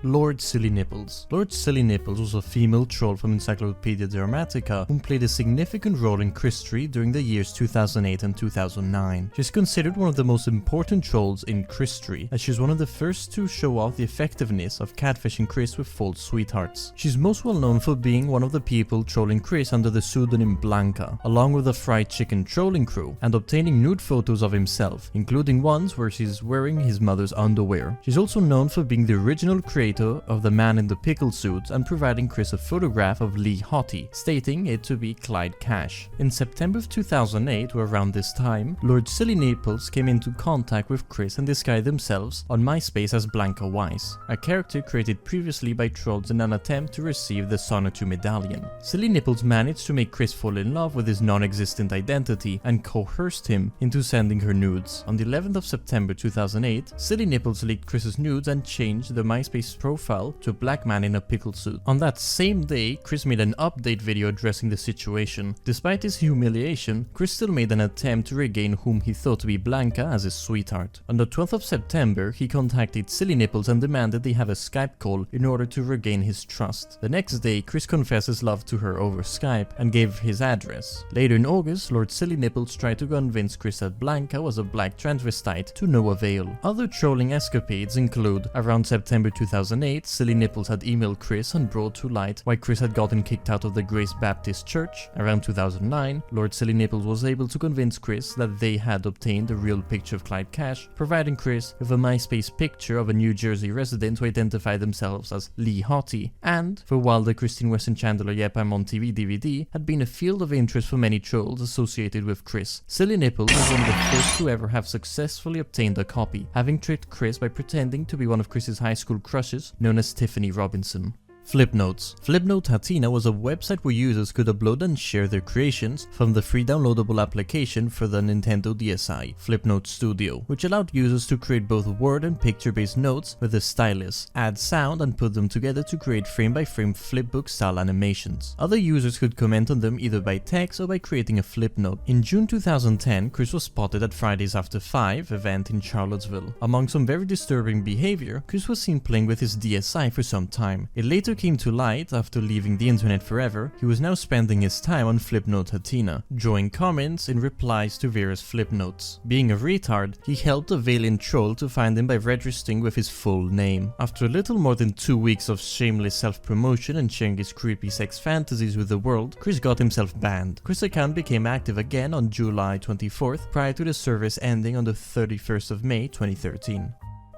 Lord Silly Nipples. Lord Silly Nipples was a female troll from Encyclopedia Dramatica who played a significant role in Christory during the years 2008 and 2009. She's considered one of the most important trolls in Christory, as she's one of the first to show off the effectiveness of catfishing Chris with false sweethearts. She's most well known for being one of the people trolling Chris under the pseudonym Blanca, along with a fried chicken trolling crew, and obtaining nude photos of himself, including ones where she's wearing his mother's underwear. She's also known for being the original creator of the man in the pickle suit and providing Chris a photograph of Lee Hottie, stating it to be Clyde Cash. In September of 2008, or around this time, Lord Silly Nipples came into contact with Chris and disguised themselves on MySpace as Blanca Wise, a character created previously by trolls in an attempt to receive the Sonatu medallion. Silly Nipples managed to make Chris fall in love with his non-existent identity and coerced him into sending her nudes. On the 11th of September 2008, Silly Nipples leaked Chris's nudes and changed the MySpace profile to a black man in a pickle suit. On that same day, Chris made an update video addressing the situation. Despite his humiliation, Chris still made an attempt to regain whom he thought to be Blanca as his sweetheart. On the 12th of September, he contacted Silly Nipples and demanded they have a Skype call in order to regain his trust. The next day, Chris confessed his love to her over Skype and gave his address. Later in August, Lord Silly Nipples tried to convince Chris that Blanca was a black transvestite to no avail. Other trolling escapades include, around September 2008, Silly Nipples had emailed Chris and brought to light why Chris had gotten kicked out of the Grace Baptist Church. Around 2009, Lord Silly Nipples was able to convince Chris that they had obtained a real picture of Clyde Cash, providing Chris with a MySpace picture of a New Jersey resident who identified themselves as Lee Hottie. And, for while the Christine Weston Chandler Yep I'm on TV DVD had been a field of interest for many trolls associated with Chris, Silly Nipples was one of the first to ever have successfully obtained a copy, having tricked Chris by pretending to be one of Chris's high school crushes known as Tiffany Robinson. Flipnotes. Flipnote Hatina was a website where users could upload and share their creations from the free downloadable application for the Nintendo DSi, Flipnote Studio, which allowed users to create both word and picture-based notes with a stylus, add sound and put them together to create frame-by-frame flipbook-style animations. Other users could comment on them either by text or by creating a flipnote. In June 2010, Chris was spotted at Fridays After 5 event in Charlottesville. Among some very disturbing behavior, Chris was seen playing with his DSi for some time. It later came to light after leaving the internet forever. He was now spending his time on Flipnote Hatina, drawing comments in replies to various flipnotes. Being a retard, he helped a valiant troll to find him by registering with his full name. After a little more than 2 weeks of shameless self-promotion and sharing his creepy sex fantasies with the world, Chris got himself banned. Chris' account became active again on July 24th, prior to the service ending on the 31st of May 2013.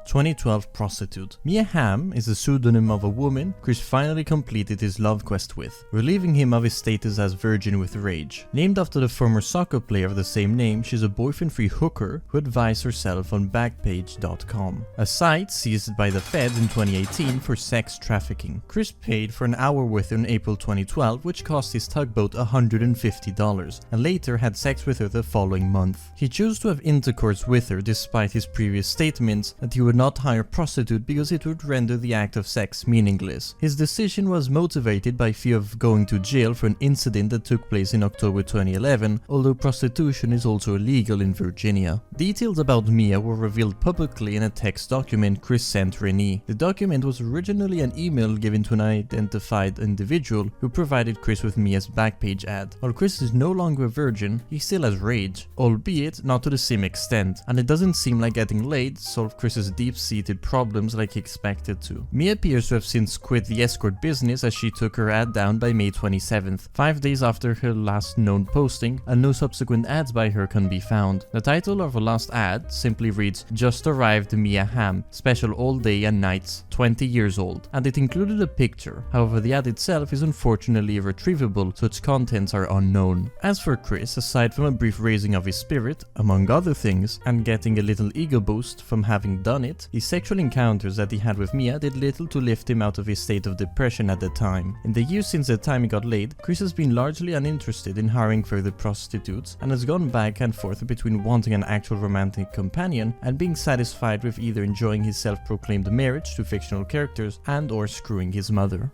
2012 Prostitute. Mia Hamm is the pseudonym of a woman Chris finally completed his love quest with, relieving him of his status as virgin with rage. Named after the former soccer player of the same name, she's a boyfriend-free hooker who advised herself on Backpage.com, a site seized by the feds in 2018 for sex trafficking. Chris paid for an hour with her in April 2012, which cost his tugboat $150, and later had sex with her the following month. He chose to have intercourse with her despite his previous statements that he would not hire a prostitute because it would render the act of sex meaningless. His decision was motivated by fear of going to jail for an incident that took place in October 2011, although prostitution is also illegal in Virginia. Details about Mia were revealed publicly in a text document Chris sent Renee. The document was originally an email given to an identified individual who provided Chris with Mia's Backpage ad. While Chris is no longer a virgin, he still has rage, albeit not to the same extent, and it doesn't seem like getting laid solved Chris's deep-seated problems like he expected to. Mia appears to have since quit the escort business as she took her ad down by May 27th, 5 days after her last known posting, and no subsequent ads by her can be found. The title of her last ad simply reads, "Just arrived Mia Hamm, special all day and nights, 20 years old," and it included a picture. However, the ad itself is unfortunately irretrievable, so its contents are unknown. As for Chris, aside from a brief raising of his spirit, among other things, and getting a little ego boost from having done it, the sexual encounters that he had with Mia did little to lift him out of his state of depression at the time. In the years since the time he got laid, Chris has been largely uninterested in hiring further prostitutes and has gone back and forth between wanting an actual romantic companion and being satisfied with either enjoying his self-proclaimed marriage to fictional characters and or screwing his mother.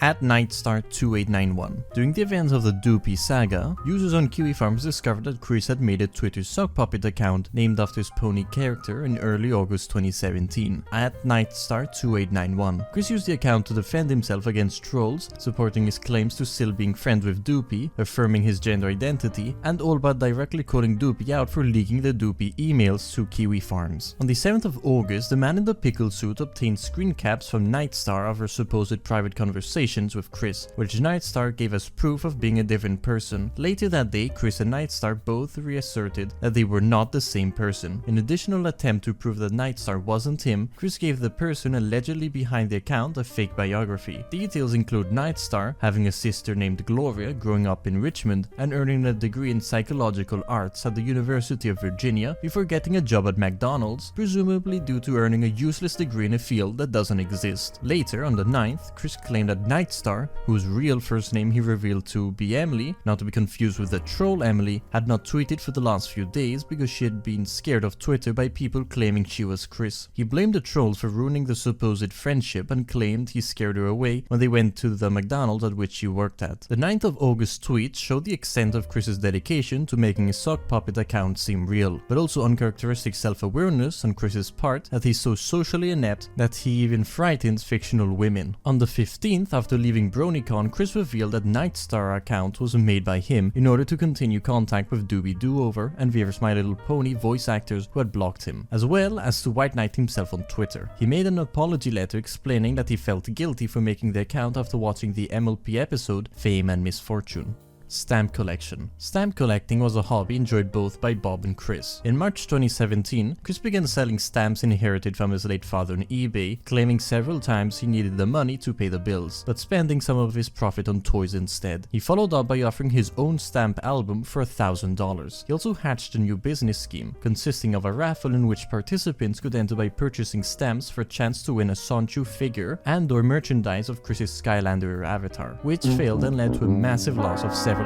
At Nightstar2891. During the events of the Doopy saga, users on Kiwi Farms discovered that Chris had made a Twitter sock puppet account named after his pony character in early August 2017. At Nightstar2891. Chris used the account to defend himself against trolls, supporting his claims to still being friends with Doopy, affirming his gender identity, and all but directly calling Doopy out for leaking the Doopy emails to Kiwi Farms. On the 7th of August, the man in the pickle suit obtained screen caps from Nightstar of her supposed private conversation with Chris, which Nightstar gave as proof of being a different person. Later that day, Chris and Nightstar both reasserted that they were not the same person. In an additional attempt to prove that Nightstar wasn't him, Chris gave the person allegedly behind the account a fake biography. Details include Nightstar having a sister named Gloria, growing up in Richmond, and earning a degree in psychological arts at the University of Virginia before getting a job at McDonald's, presumably due to earning a useless degree in a field that doesn't exist. Later, on the 9th, Chris claimed that Nightstar, whose real first name he revealed to be Emily, not to be confused with the troll Emily, had not tweeted for the last few days because she had been scared of Twitter by people claiming she was Chris. He blamed the trolls for ruining the supposed friendship and claimed he scared her away when they went to the McDonald's at which she worked at. The 9th of August tweet showed the extent of Chris's dedication to making his sock puppet account seem real, but also uncharacteristic self-awareness on Chris's part that he's so socially inept that he even frightens fictional women. On the 15th, after leaving BronyCon, Chris revealed that Nightstar account was made by him in order to continue contact with Doobie Doo-Over and various My Little Pony voice actors who had blocked him, as well as to White Knight himself on Twitter. He made an apology letter explaining that he felt guilty for making the account after watching the MLP episode Fame and Misfortune. Stamp collection. Stamp collecting was a hobby enjoyed both by Bob and Chris. In March 2017, Chris began selling stamps inherited from his late father on eBay, claiming several times he needed the money to pay the bills, but spending some of his profit on toys instead. He followed up by offering his own stamp album for $1,000. He also hatched a new business scheme, consisting of a raffle in which participants could enter by purchasing stamps for a chance to win a Sonchu figure and or merchandise of Chris's Skylander avatar, which failed and led to a massive loss of $700.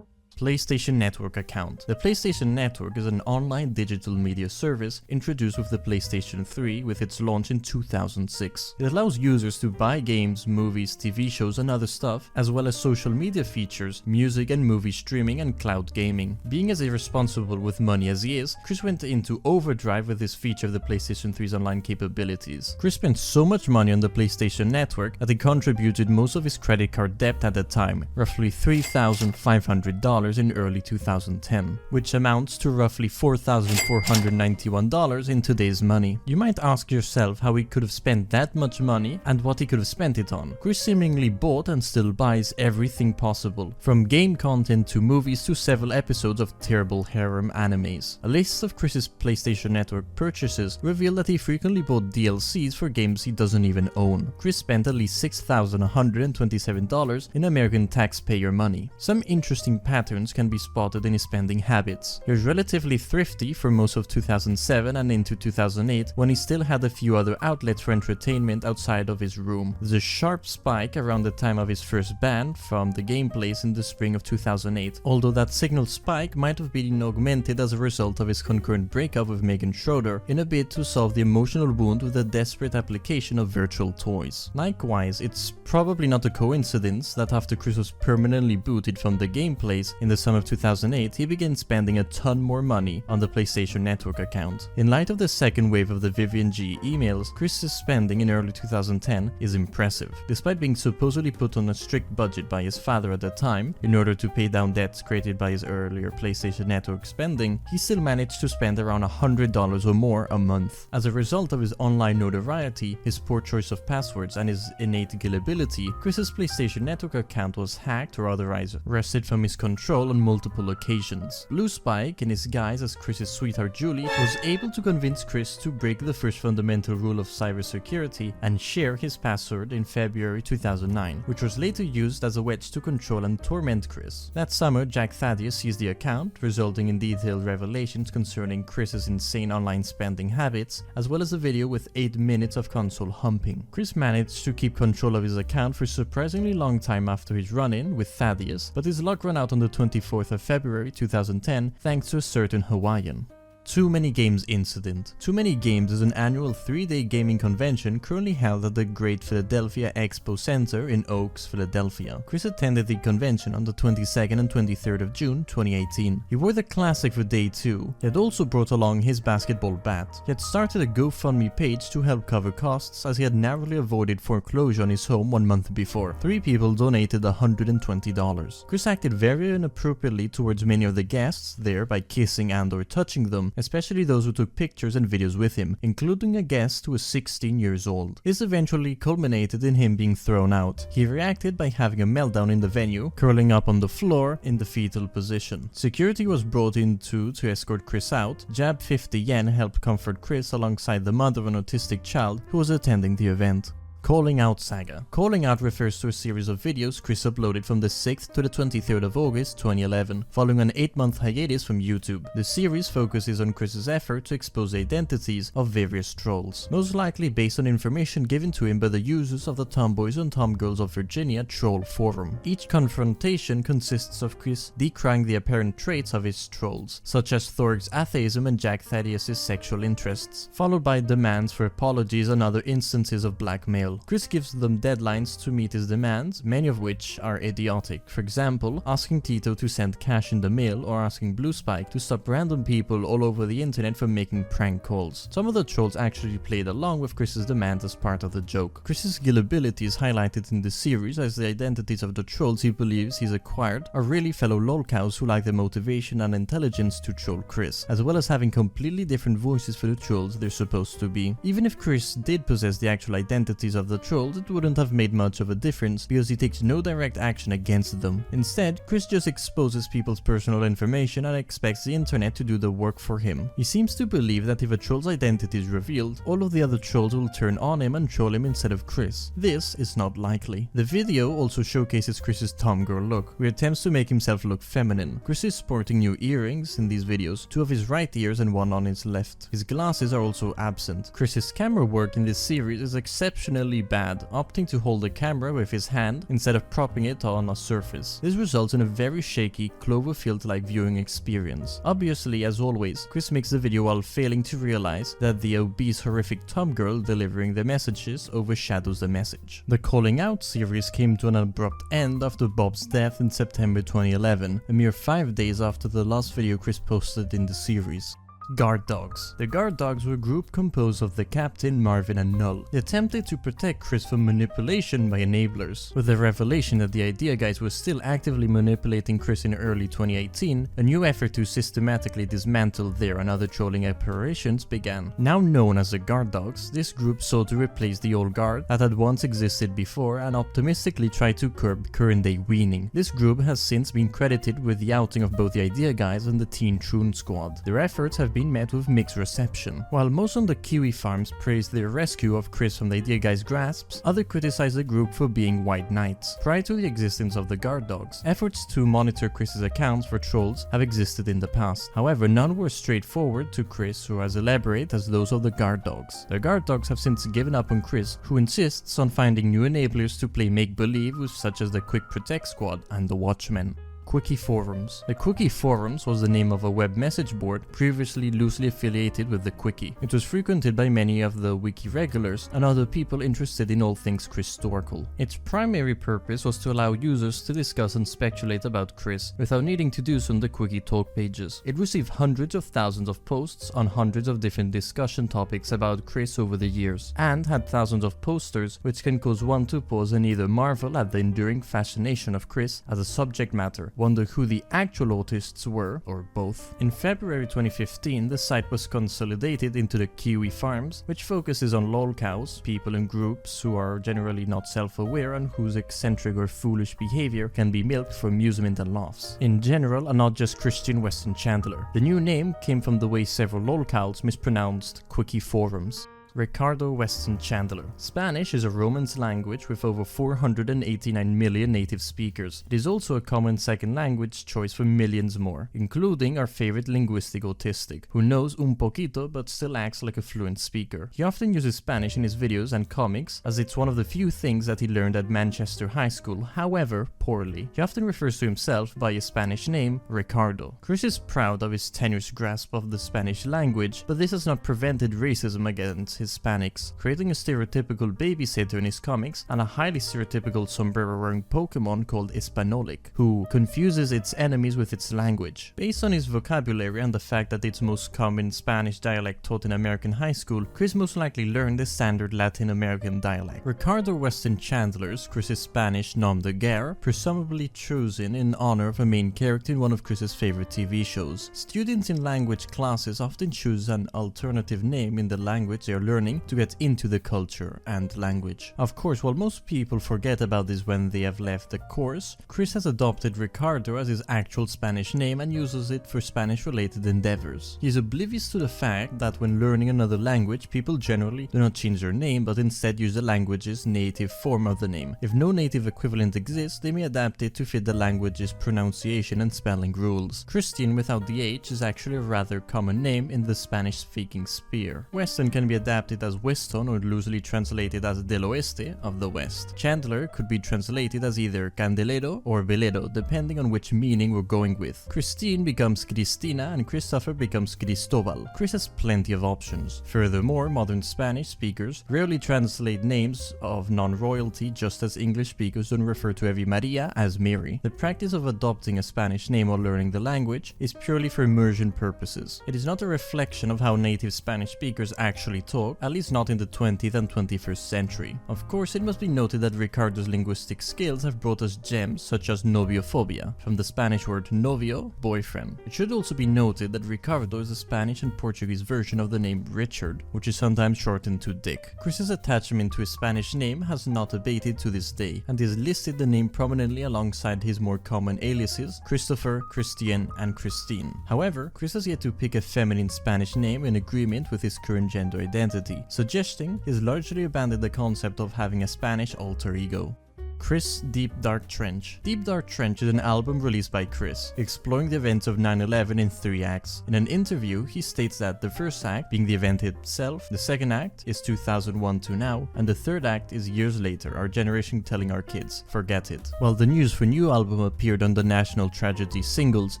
PlayStation Network account. The PlayStation Network is an online digital media service introduced with the PlayStation 3 with its launch in 2006. It allows users to buy games, movies, TV shows and other stuff, as well as social media features, music and movie streaming and cloud gaming. Being as irresponsible with money as he is, Chris went into overdrive with this feature of the PlayStation 3's online capabilities. Chris spent so much money on the PlayStation Network that he contributed most of his credit card debt at the time, roughly $3,500 in early 2010, which amounts to roughly $4,491 in today's money. You might ask yourself how he could have spent that much money and what he could have spent it on. Chris seemingly bought and still buys everything possible, from game content to movies to several episodes of terrible harem animes. A list of Chris's PlayStation Network purchases reveal that he frequently bought DLCs for games he doesn't even own. Chris spent at least $6,127 in American taxpayer money. Some interesting patterns can be spotted in his spending habits. He was relatively thrifty for most of 2007 and into 2008 when he still had a few other outlets for entertainment outside of his room. There's a sharp spike around the time of his first ban from the gameplays in the spring of 2008, although that signal spike might have been augmented as a result of his concurrent breakup with Megan Schroeder in a bid to solve the emotional wound with a desperate application of virtual toys. Likewise, it's probably not a coincidence that after Chris was permanently booted from the gameplays in the summer of 2008, he began spending a ton more money on the PlayStation Network account. In light of the second wave of the Vivian G emails, Chris's spending in early 2010 is impressive. Despite being supposedly put on a strict budget by his father at the time, in order to pay down debts created by his earlier PlayStation Network spending, he still managed to spend around $100 or more a month. As a result of his online notoriety, his poor choice of passwords, and his innate gullibility, Chris's PlayStation Network account was hacked or otherwise wrested from his control on multiple occasions. Blue Spike, in his guise as Chris's sweetheart Julie, was able to convince Chris to break the first fundamental rule of cybersecurity and share his password in February 2009, which was later used as a wedge to control and torment Chris. That summer, Jack Thaddeus seized the account, resulting in detailed revelations concerning Chris's insane online spending habits, as well as a video with 8 minutes of console humping. Chris managed to keep control of his account for a surprisingly long time after his run-in with Thaddeus, but his luck ran out on the 24th of February 2010 thanks to a certain Hawaiian. Too Many Games incident. Too Many Games is an annual 3-day gaming convention currently held at the Great Philadelphia Expo Center in Oaks, Philadelphia. Chris attended the convention on the 22nd and 23rd of June 2018. He wore the classic for day 2. He had also brought along his basketball bat. He had started a GoFundMe page to help cover costs as he had narrowly avoided foreclosure on his home 1 month before. 3 people donated $120. Chris acted very inappropriately towards many of the guests there by kissing and or touching them, especially those who took pictures and videos with him, including a guest who was 16 years old. This eventually culminated in him being thrown out. He reacted by having a meltdown in the venue, curling up on the floor in the fetal position. Security was brought in to escort Chris out. Jab 50 yen helped comfort Chris alongside the mother of an autistic child who was attending the event. Calling Out Saga. Calling Out refers to a series of videos Chris uploaded from the 6th to the 23rd of August 2011, following an 8-month hiatus from YouTube. The series focuses on Chris's effort to expose the identities of various trolls, most likely based on information given to him by the users of the Tomboys and Tomgirls of Virginia troll forum. Each confrontation consists of Chris decrying the apparent traits of his trolls, such as Thorg's atheism and Jack Thaddeus' sexual interests, followed by demands for apologies and other instances of blackmail. Chris gives them deadlines to meet his demands, many of which are idiotic. For example, asking Tito to send cash in the mail or asking Blue Spike to stop random people all over the internet from making prank calls. Some of the trolls actually played along with Chris's demands as part of the joke. Chris's gullibility is highlighted in the series as the identities of the trolls he believes he's acquired are really fellow lolcows who lack the motivation and intelligence to troll Chris, as well as having completely different voices for the trolls they're supposed to be. Even if Chris did possess the actual identities of the trolls, it wouldn't have made much of a difference because he takes no direct action against them. Instead, Chris just exposes people's personal information and expects the internet to do the work for him. He seems to believe that if a troll's identity is revealed, all of the other trolls will turn on him and troll him instead of Chris. This is not likely. The video also showcases Chris's tomgirl look, where he attempts to make himself look feminine. Chris is sporting new earrings in these videos, 2 of his right ears and 1 on his left. His glasses are also absent. Chris's camera work in this series is exceptionally bad, opting to hold the camera with his hand instead of propping it on a surface. This results in a very shaky, Cloverfield-like viewing experience. Obviously, as always, Chris makes the video while failing to realize that the obese, horrific tomgirl delivering the messages overshadows the message. The Calling Out series came to an abrupt end after Bob's death in September 2011, a mere 5 days after the last video Chris posted in the series. Guard Dogs. The Guard Dogs were a group composed of the Captain, Marvin, and Null. They attempted to protect Chris from manipulation by enablers. With the revelation that the Idea Guys were still actively manipulating Chris in early 2018, a new effort to systematically dismantle their and other trolling operations began. Now known as the Guard Dogs, this group sought to replace the old guard that had once existed before and optimistically tried to curb current-day weaning. This group has since been credited with the outing of both the Idea Guys and the Teen Troon Squad. Their efforts have been met with mixed reception. While most on the Kiwi farms praised their rescue of Chris from the Idea Guys' grasps, others criticized the group for being white knights. Prior to the existence of the Guard Dogs, efforts to monitor Chris's accounts for trolls have existed in the past. However, none were straightforward to Chris or as elaborate as those of the Guard Dogs. The Guard Dogs have since given up on Chris, who insists on finding new enablers to play make-believe with, such as the Quick Protect Squad and the Watchmen. CWCipedia Forums. The CWCipedia Forums was the name of a web message board previously loosely affiliated with the Quickie. It was frequented by many of the wiki regulars and other people interested in all things Christorical. Its primary purpose was to allow users to discuss and speculate about Chris without needing to do so on the Quickie talk pages. It received hundreds of thousands of posts on hundreds of different discussion topics about Chris over the years, and had thousands of posters, which can cause one to pause and either marvel at the enduring fascination of Chris as a subject matter, wonder who the actual autists were, or both. In February 2015, the site was consolidated into the Kiwi Farms, which focuses on lolcows, people in groups who are generally not self-aware and whose eccentric or foolish behavior can be milked for amusement and laughs. In general, and not just Christian Weston Chandler. The new name came from the way several lolcows mispronounced CWCipedia Forums. Ricardo, Weston, Chandler. Spanish is a Romance language with over 489 million native speakers. It is also a common second language choice for millions more, including our favorite linguistic autistic, who knows un poquito but still acts like a fluent speaker. He often uses Spanish in his videos and comics, as it's one of the few things that he learned at Manchester High School, however, poorly. He often refers to himself by his Spanish name, Ricardo. Chris is proud of his tenuous grasp of the Spanish language, but this has not prevented racism against Hispanics, creating a stereotypical babysitter in his comics and a highly stereotypical sombrero-wearing Pokemon called Hispanolic, who confuses its enemies with its language. Based on his vocabulary and the fact that it's most common Spanish dialect taught in American high school, Chris most likely learned the standard Latin American dialect. Ricardo Weston Chandler's Chris's Spanish nom de guerre, presumably chosen in honor of a main character in one of Chris's favorite TV shows. Students in language classes often choose an alternative name in the language they are learning to get into the culture and language. Of course, while most people forget about this when they have left the course, Chris has adopted Ricardo as his actual Spanish name and uses it for Spanish-related endeavors. He is oblivious to the fact that when learning another language, people generally do not change their name but instead use the language's native form of the name. If no native equivalent exists, they may adapt it to fit the language's pronunciation and spelling rules. Christian without the H is actually a rather common name in the Spanish-speaking sphere. Weston can be adapted as Weston or loosely translated as Del Oeste of the West. Chandler could be translated as either Candelero or Velero, depending on which meaning we're going with. Christine becomes Cristina and Christopher becomes Cristobal. Chris has plenty of options. Furthermore, modern Spanish speakers rarely translate names of non-royalty, just as English speakers don't refer to every Maria as Mary. The practice of adopting a Spanish name or learning the language is purely for immersion purposes. It is not a reflection of how native Spanish speakers actually talk, at least not in the 20th and 21st century. Of course, it must be noted that Ricardo's linguistic skills have brought us gems such as noviophobia, from the Spanish word novio, boyfriend. It should also be noted that Ricardo is a Spanish and Portuguese version of the name Richard, which is sometimes shortened to Dick. Chris's attachment to his Spanish name has not abated to this day, and is listed the name prominently alongside his more common aliases, Christopher, Christian, and Christine. However, Chris has yet to pick a feminine Spanish name in agreement with his current gender identity, suggesting he's largely abandoned the concept of having a Spanish alter ego. Chris Deep Dark Trench. Deep Dark Trench is an album released by Chris, exploring the events of 9/11 in 3 acts. In an interview, he states that the first act, being the event itself, the second act is 2001 to now, and the third act is years later, our generation telling our kids, forget it. While the news for new album appeared on the National Tragedy singles,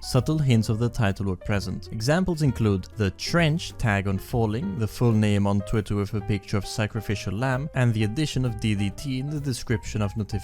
subtle hints of the title were present. Examples include the Trench tag on Falling, the full name on Twitter with a picture of sacrificial lamb, and the addition of DDT in the description of notification.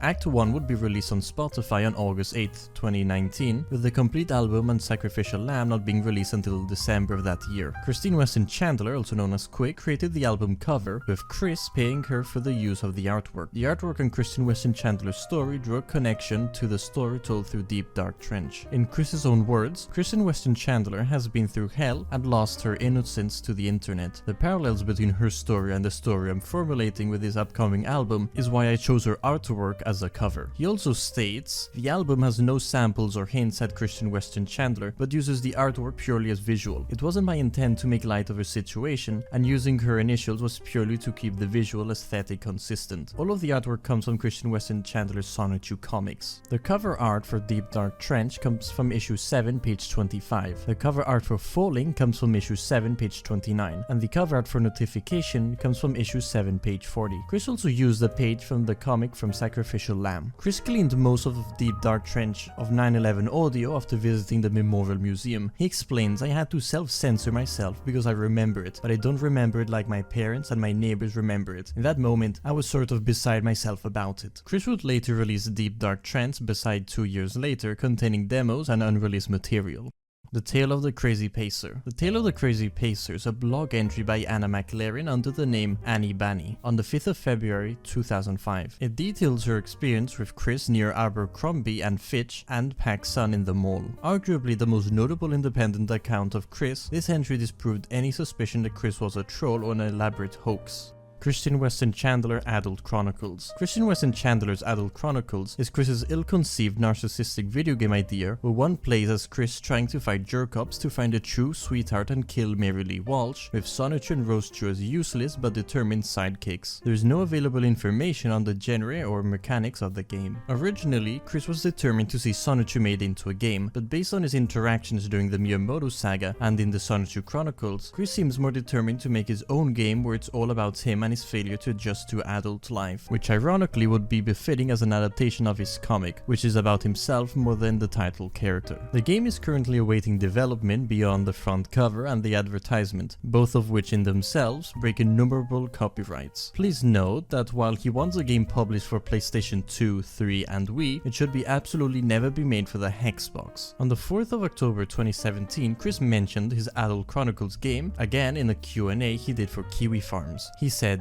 Act 1 would be released on Spotify on August 8, 2019, with the complete album and Sacrificial Lamb not being released until December of that year. Christine Weston Chandler, also known as Quick, created the album cover, with Chris paying her for the use of the artwork. The artwork on Christine Weston Chandler's story drew a connection to the story told through Deep Dark Trench. In Chris's own words, Christine Weston Chandler has been through hell and lost her innocence to the internet. The parallels between her story and the story I'm formulating with this upcoming album is why I chose her artwork as a cover. He also states, the album has no samples or hints at Christian Weston Chandler, but uses the artwork purely as visual. It wasn't my intent to make light of her situation, and using her initials was purely to keep the visual aesthetic consistent. All of the artwork comes from Christian Weston Chandler's Sonic 2 comics. The cover art for Deep Dark Trench comes from issue 7, page 25. The cover art for Falling comes from issue 7, page 29, and the cover art for Notification comes from issue 7, page 40. Chris also used a page from the comic from Sacrificial Lamb. Chris cleaned most of Deep Dark Trench of 9/11 audio after visiting the Memorial Museum. He explains, I had to self-censor myself because I remember it, but I don't remember it like my parents and my neighbors remember it. In that moment, I was sort of beside myself about it. Chris would later release Deep Dark Trench beside 2 years later, containing demos and unreleased material. The Tale of the Crazy Pacer. The Tale of the Crazy Pacer is a blog entry by Anna McLaren under the name Annie Banny on the 5th of February 2005. It details her experience with Chris near Abercrombie and Fitch and PacSun in the mall. Arguably the most notable independent account of Chris, this entry disproved any suspicion that Chris was a troll or an elaborate hoax. Christian Weston Chandler Adult Chronicles. Christian Weston Chandler's Adult Chronicles is Chris's ill-conceived narcissistic video game idea where one plays as Chris trying to fight jerk-ups to find a true sweetheart and kill Mary Lee Walsh, with Sonichu and Roastu as useless but determined sidekicks. There is no available information on the genre or mechanics of the game. Originally, Chris was determined to see Sonichu made into a game, but based on his interactions during the Miyamoto saga and in the Sonichu Chronicles, Chris seems more determined to make his own game where it's all about him and his failure to adjust to adult life, which ironically would be befitting as an adaptation of his comic, which is about himself more than the title character. The game is currently awaiting development beyond the front cover and the advertisement, both of which in themselves break innumerable copyrights. Please note that while he wants a game published for PlayStation 2, 3 and Wii, it should be absolutely never be made for the Xbox. On the 4th of October 2017, Chris mentioned his Adult Chronicles game, again in a Q&A he did for Kiwi Farms. He said,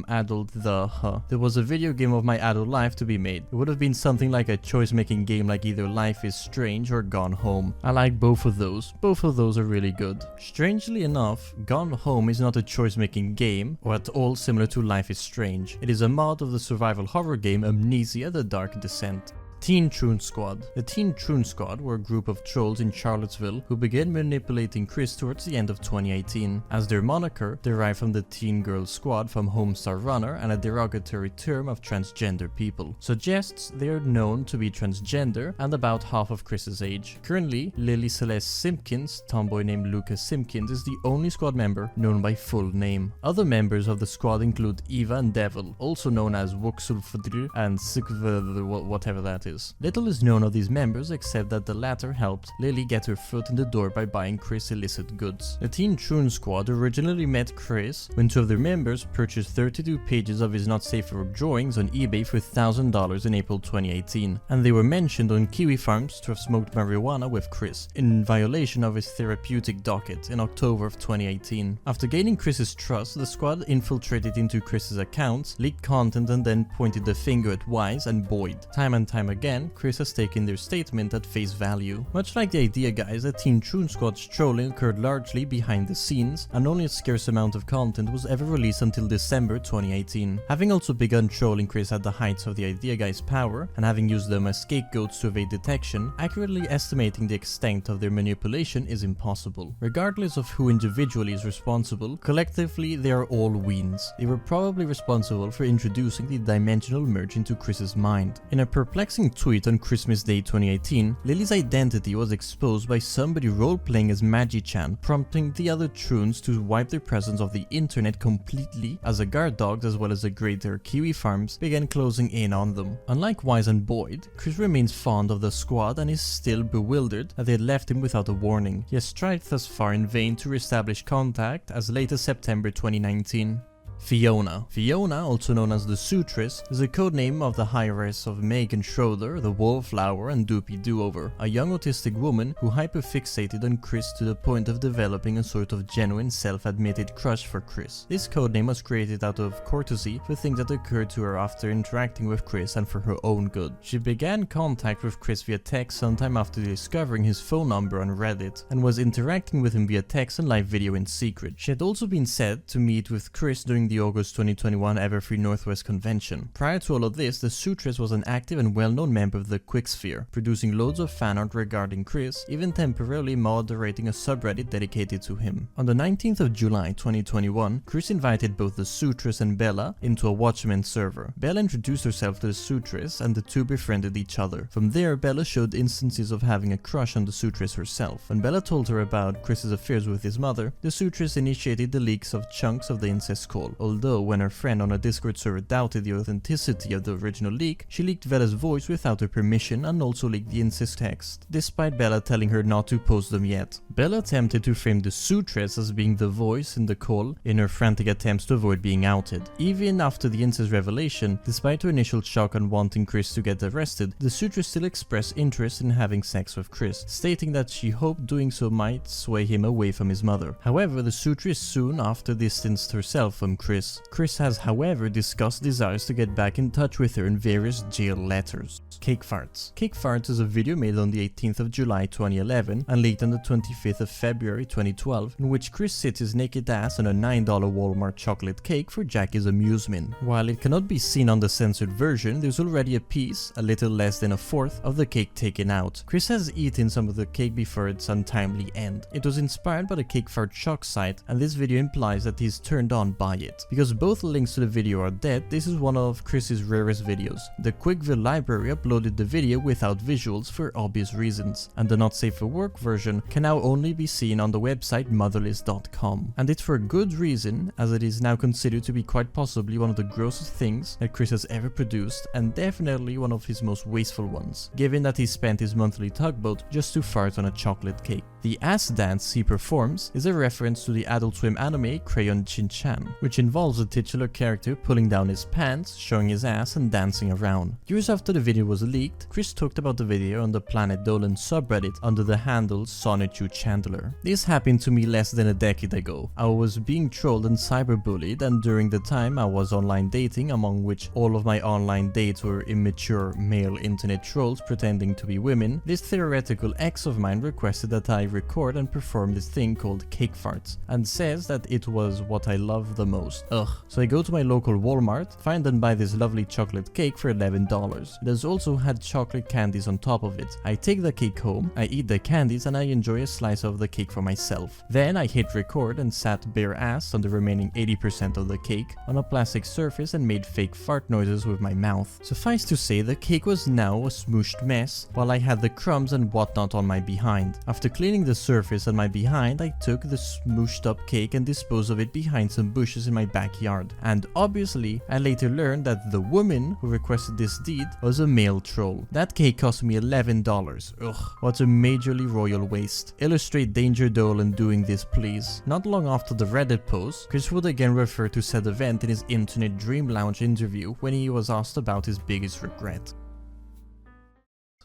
adult there was a video game of my adult life to be made. It would have been something like a choice-making game like either Life is Strange or Gone Home. I like both of those. Both of those are really good. Strangely enough, Gone Home is not a choice-making game or at all similar to Life is Strange. It is a mod of the survival horror game Amnesia: The Dark Descent. Teen Troon Squad. The Teen Troon Squad were a group of trolls in Charlottesville who began manipulating Chris towards the end of 2018, as their moniker derived from the Teen Girl Squad from Homestar Runner and a derogatory term of transgender people. Suggests they are known to be transgender and about half of Chris's age. Currently, Lily Celeste Simpkins, tomboy named Lucas Simpkins, is the only squad member known by full name. Other members of the squad include Eva and Devil, also known as Wuxulfadr and Sikv, whatever that is. Little is known of these members except that the latter helped Lily get her foot in the door by buying Chris illicit goods. The Teen Troon Squad originally met Chris when two of their members purchased 32 pages of his not safe for work drawings on eBay for $1,000 in April 2018, and they were mentioned on Kiwi Farms to have smoked marijuana with Chris, in violation of his therapeutic docket, in October of 2018. After gaining Chris's trust, the squad infiltrated into Chris's accounts, leaked content and then pointed the finger at Wise and Boyd. Time and time again, Chris has taken their statement at face value. Much like the idea guys, the Teen Troon Squad's trolling occurred largely behind the scenes, and only a scarce amount of content was ever released until December 2018. Having also begun trolling Chris at the heights of the idea guys' power, and having used them as scapegoats to evade detection, accurately estimating the extent of their manipulation is impossible. Regardless of who individually is responsible, collectively they are all weens. They were probably responsible for introducing the dimensional merge into Chris's mind. In a perplexing tweet on Christmas Day 2018, Lily's identity was exposed by somebody role-playing as Magi-chan, prompting the other Troons to wipe their presence off the internet completely, as the guard dogs as well as the greater Kiwi Farms began closing in on them. Unlike Wise and Boyd, Chris remains fond of the squad and is still bewildered that they had left him without a warning. He has tried thus far in vain to reestablish contact as late as September 2019. Fiona. Fiona, also known as the Sutris, is a codename of the heiress of Megan Schroeder, the Wallflower, and Doopy Do-Over, a young autistic woman who hyperfixated on Chris to the point of developing a sort of genuine self-admitted crush for Chris. This codename was created out of courtesy for things that occurred to her after interacting with Chris and for her own good. She began contact with Chris via text sometime after discovering his phone number on Reddit, and was interacting with him via text and live video in secret. She had also been said to meet with Chris during the August 2021 Everfree Northwest Convention. Prior to all of this, the Sutris was an active and well-known member of the Quicksphere, producing loads of fan art regarding Chris, even temporarily moderating a subreddit dedicated to him. On the 19th of July 2021, Chris invited both the Sutris and Bella into a Watchmen server. Bella introduced herself to the Sutris and the two befriended each other. From there, Bella showed instances of having a crush on the Sutris herself. When Bella told her about Chris's affairs with his mother, the Sutris initiated the leaks of chunks of the incest call. Although when her friend on a Discord server doubted the authenticity of the original leak, she leaked Bella's voice without her permission and also leaked the incest text, despite Bella telling her not to post them yet. Bella attempted to frame the Sutris as being the voice in the call in her frantic attempts to avoid being outed. Even after the incest revelation, despite her initial shock on wanting Chris to get arrested, the Sutris still expressed interest in having sex with Chris, stating that she hoped doing so might sway him away from his mother. However, the Sutris soon after distanced herself from Chris Chris. Chris has however discussed desires to get back in touch with her in various jail letters. Cake Farts. Cake Farts is a video made on the 18th of July 2011 and leaked on the 25th of February 2012, in which Chris sits his naked ass on a $9 Walmart chocolate cake for Jackie's amusement. While it cannot be seen on the censored version, there's already a piece, a little less than a fourth, of the cake taken out. Chris has eaten some of the cake before its untimely end. It was inspired by the Cake Fart shock site, and this video implies that he's turned on by it. Because both links to the video are dead, this is one of Chris's rarest videos. The Quickville library uploaded the video without visuals for obvious reasons, and the not safe for work version can now only be seen on the website motherless.com. And it's for good reason, as it is now considered to be quite possibly one of the grossest things that Chris has ever produced, and definitely one of his most wasteful ones, given that he spent his monthly tugboat just to fart on a chocolate cake. The ass dance he performs is a reference to the Adult Swim anime Crayon Shin-chan, which involves the titular character pulling down his pants, showing his ass and dancing around. Years after the video was leaked, Chris talked about the video on the Planet Dolan subreddit under the handle Sonichu Chandler. This happened to me less than a decade ago. I was being trolled and cyberbullied, and during the time I was online dating, among which all of my online dates were immature male internet trolls pretending to be women, this theoretical ex of mine requested that I record and perform this thing called Cake Farts, and says that it was what I love the most. Ugh. So I go to my local Walmart, find and buy this lovely chocolate cake for $11. It has also had chocolate candies on top of it. I take the cake home, I eat the candies, and I enjoy a slice of the cake for myself. Then I hit record and sat bare ass on the remaining 80% of the cake on a plastic surface and made fake fart noises with my mouth. Suffice to say, the cake was now a smooshed mess, while I had the crumbs and whatnot on my behind. After cleaning the surface and my behind, I took the smooshed up cake and disposed of it behind some bushes in my backyard. And obviously, I later learned that the woman who requested this deed was a male troll. That cake cost me $11. Ugh, what a majorly royal waste. Illustrate Danger Dolan doing this, please. Not long after the Reddit post, Chris would again refer to said event in his Internet Dream Lounge interview when he was asked about his biggest regret.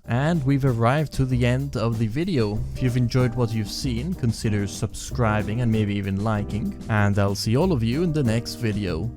And we've arrived to the end of the video. If you've enjoyed what you've seen, consider subscribing and maybe even liking. And I'll see all of you in the next video.